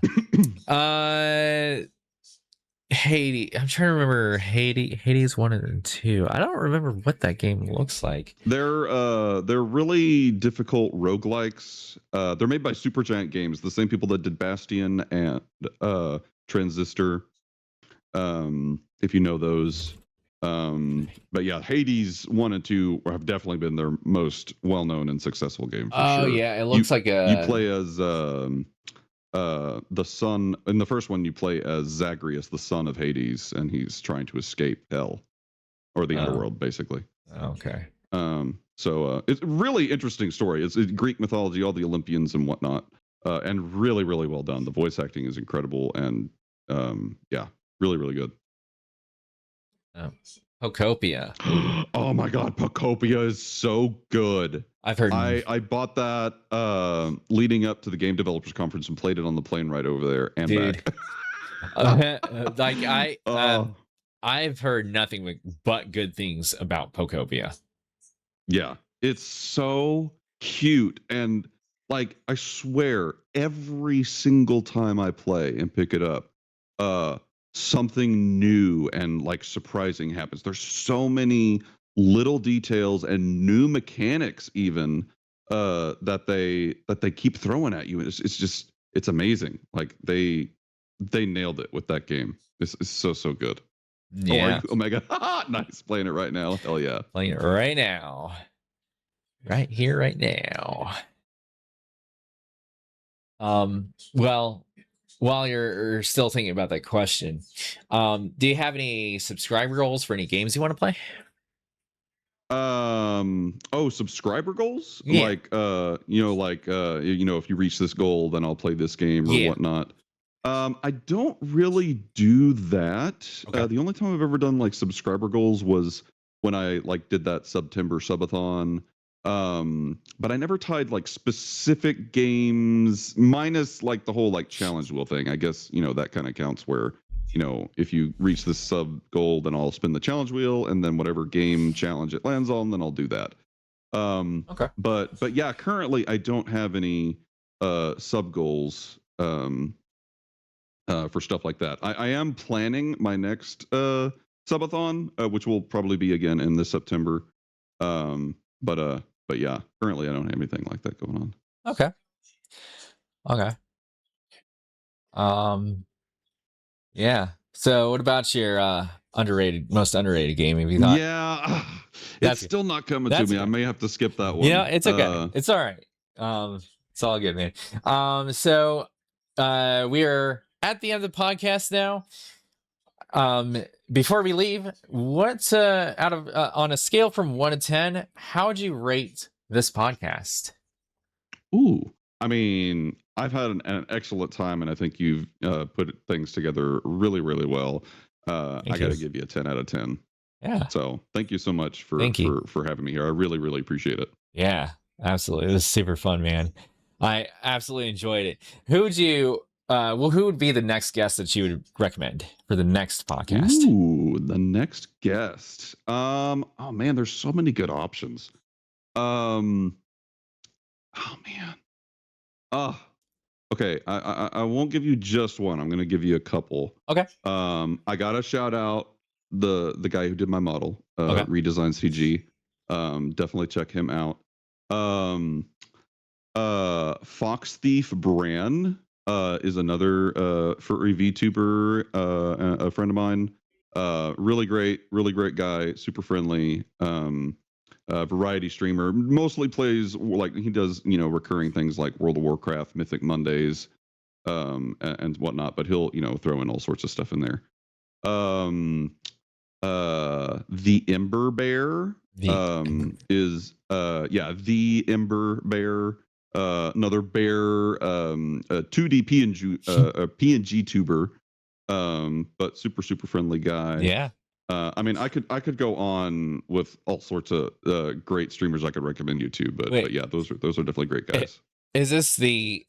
Hades. I'm trying to remember Hades 1 and 2. I don't remember what that game looks like. They're really difficult roguelikes. They're made by Supergiant Games, the same people that did Bastion and Transistor. If you know those. But yeah, Hades 1 and 2 have definitely been their most well-known and successful game for sure. Yeah, it looks like you play as the son. In the first one, you play as Zagreus, the son of Hades, and he's trying to escape hell, or the underworld, basically. Okay. So it's a really interesting story. It's Greek mythology, all the Olympians and whatnot, and really, really well done. The voice acting is incredible, and yeah, really, really good. Pocopia. Oh my God, Pocopia is so good. I've heard. I bought that leading up to the Game Developers Conference and played it on the plane right over there and back. Like Oh, I've heard nothing but good things about Pokopia. yeah, it's so cute. And like, I swear, every single time I play and pick it up, uh, something new and like surprising happens. There's so many little details and new mechanics even that they keep throwing at you. It's just it's amazing. Like they nailed it with that game. It's so good. Oh, are Yeah, you Omega? Nice, playing it right now. Hell yeah. playing it right now, right here, right now. Well, while you're still thinking about that question, do you have any subscriber goals for any games you want to play? Oh, subscriber goals? Yeah, Like if you reach this goal, then I'll play this game or yeah. whatnot. I don't really do that. Okay. The only time I've ever done like subscriber goals was when I like did that September subathon. But I never tied like specific games minus like the whole like challenge wheel thing. I guess, that kind of counts where if you reach this sub goal, then I'll spin the challenge wheel, and then whatever game challenge it lands on, then I'll do that. Okay. But yeah, currently I don't have any sub goals for stuff like that. I am planning my next subathon, which will probably be again in this September. But yeah, currently I don't have anything like that going on. Okay. Okay. Um. Yeah. So, what about your most underrated game? Have you thought? Yeah, it's That's good. still not coming to That's me. I okay. may have to skip that one. It's okay. It's all right. It's all good, man. So we are at the end of the podcast now. Before we leave, what's out of on a scale from 1 to 10, how would you rate this podcast? Ooh, I mean, I've had an excellent time, and I think you've put things together really, really well. I Thank got you. to give you a 10 out of 10. Yeah. So thank you so much for Thank you. for having me here. I really, really appreciate it. Yeah, absolutely. It was super fun, man. I absolutely enjoyed it. Who would you who would be the next guest that you would recommend for the next podcast? Ooh, the next guest. Oh man, there's so many good options. Um, oh man. Oh, okay. I won't give you just one. I'm gonna give you a couple. Okay. I gotta shout out the guy who did my model, Okay. Redesign CG. Definitely check him out. Um, Fox Thief Bran is another furry VTuber, a friend of mine. Really great guy, super friendly. Variety streamer, mostly plays like he does, recurring things like World of Warcraft, Mythic Mondays, and whatnot. But he'll, throw in all sorts of stuff in there. The Ember Bear is the Ember Bear, another bear, a 2D PNG tuber, but super friendly guy. Yeah. I mean, I could go on with all sorts of great streamers I could recommend you to, but yeah, those are definitely great guys. Is this the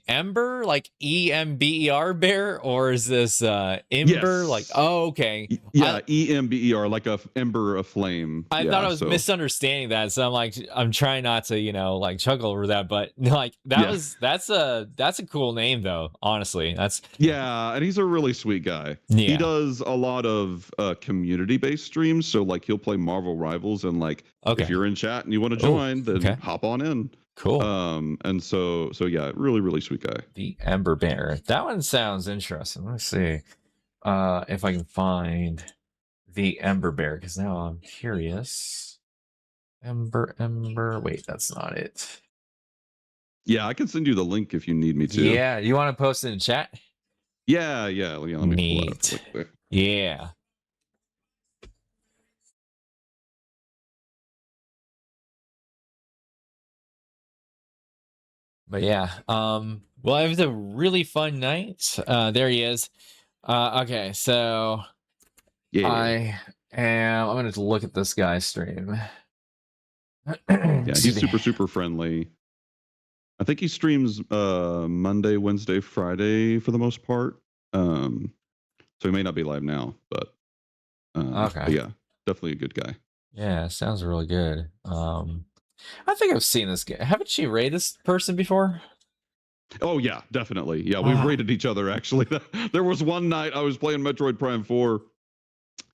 Ember, like EMBER bear, or is this Ember? Yes. Like, oh, okay. Yeah, EMBER, like a ember of flame. I thought I was misunderstanding that, so I'm trying not to, like chuckle over that, but like that's a cool name though. Honestly, yeah, and he's a really sweet guy. Yeah. He does a lot of community-based streams, so like he'll play Marvel Rivals, and like if you're in chat and you want to join, then hop on in. Cool. And so yeah, really sweet guy. The Ember Bear. That one sounds interesting. Let's see if I can find the Ember Bear, because now I'm curious. Ember. Wait, that's not it. Yeah, I can send you the link if you need me to. Yeah, you want to post it in chat? Yeah. Let me pull it up quick. Yeah. But yeah, well, it was a really fun night. There he is. Okay, so I'm gonna look at this guy's stream. Yeah, he's super friendly. I think he streams Monday, Wednesday, Friday for the most part. so he may not be live now, but Okay. yeah, definitely a good guy. Yeah, sounds really good. I think I've seen this guy. Haven't you raided this person before? Oh yeah, definitely. Yeah, we've raided each other actually. There was one night I was playing Metroid Prime 4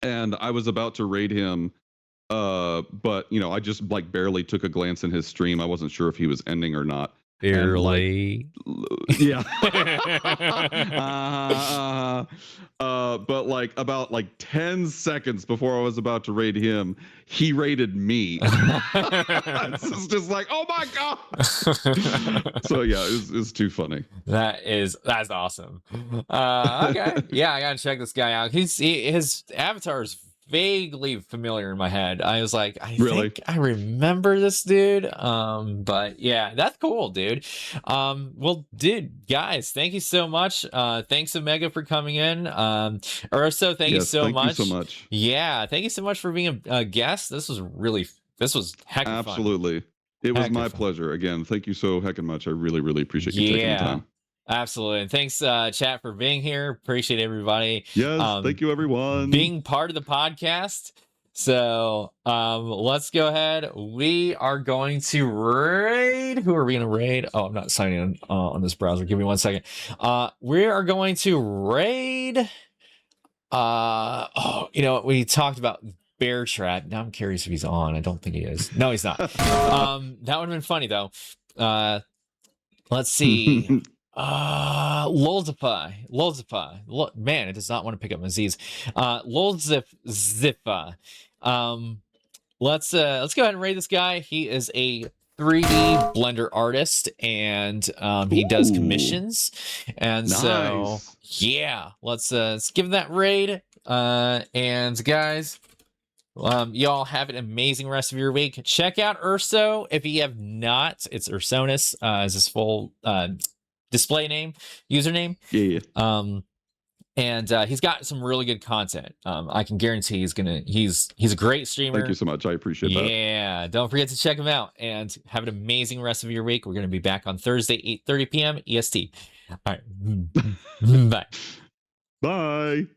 and I was about to raid him, but you know, I just like barely took a glance in his stream. I wasn't sure if he was ending or not. Barely. Yeah. But like about like 10 seconds before I was about to raid him, he raided me. It's just like, oh my god. So yeah, it's too funny. That's awesome. Okay. Yeah, I gotta check this guy out. His avatar is vaguely familiar in my head. I was like, I think I remember this dude. But yeah, that's cool, dude. Well, dude, guys, thank you so much. Thanks Omega for coming in. Urso, thank you so much. Thank you so much. Yeah, thank you so much for being a guest. This was heck of fun. Absolutely. It was my pleasure. Again, thank you so heckin' much. I really, really appreciate you taking the time. Absolutely. And thanks, chat, for being here. Appreciate everybody. Yes, thank you, everyone. Being part of the podcast. So let's go ahead. We are going to raid. Who are we going to raid? Oh, I'm not signing in on this browser. Give me 1 second. We are going to raid. You know, we talked about Bear Trap. Now I'm curious if he's on. I don't think he is. No, he's not. That would have been funny though. Let's see. Lolzippa. Man, it does not want to pick up my Z's. Lolzippa. Let's go ahead and raid this guy. He is a 3D blender artist, and he does commissions. And so yeah, let's give him that raid. And guys, y'all have an amazing rest of your week. Check out Urso if you have not. It's Ursonis is his full display name, username. Yeah. And he's got some really good content. I can guarantee he's a great streamer. Thank you so much. I appreciate that. Yeah, don't forget to check him out and have an amazing rest of your week. We're going to be back on Thursday, 8:30 p.m. EST. All right. Bye. Bye.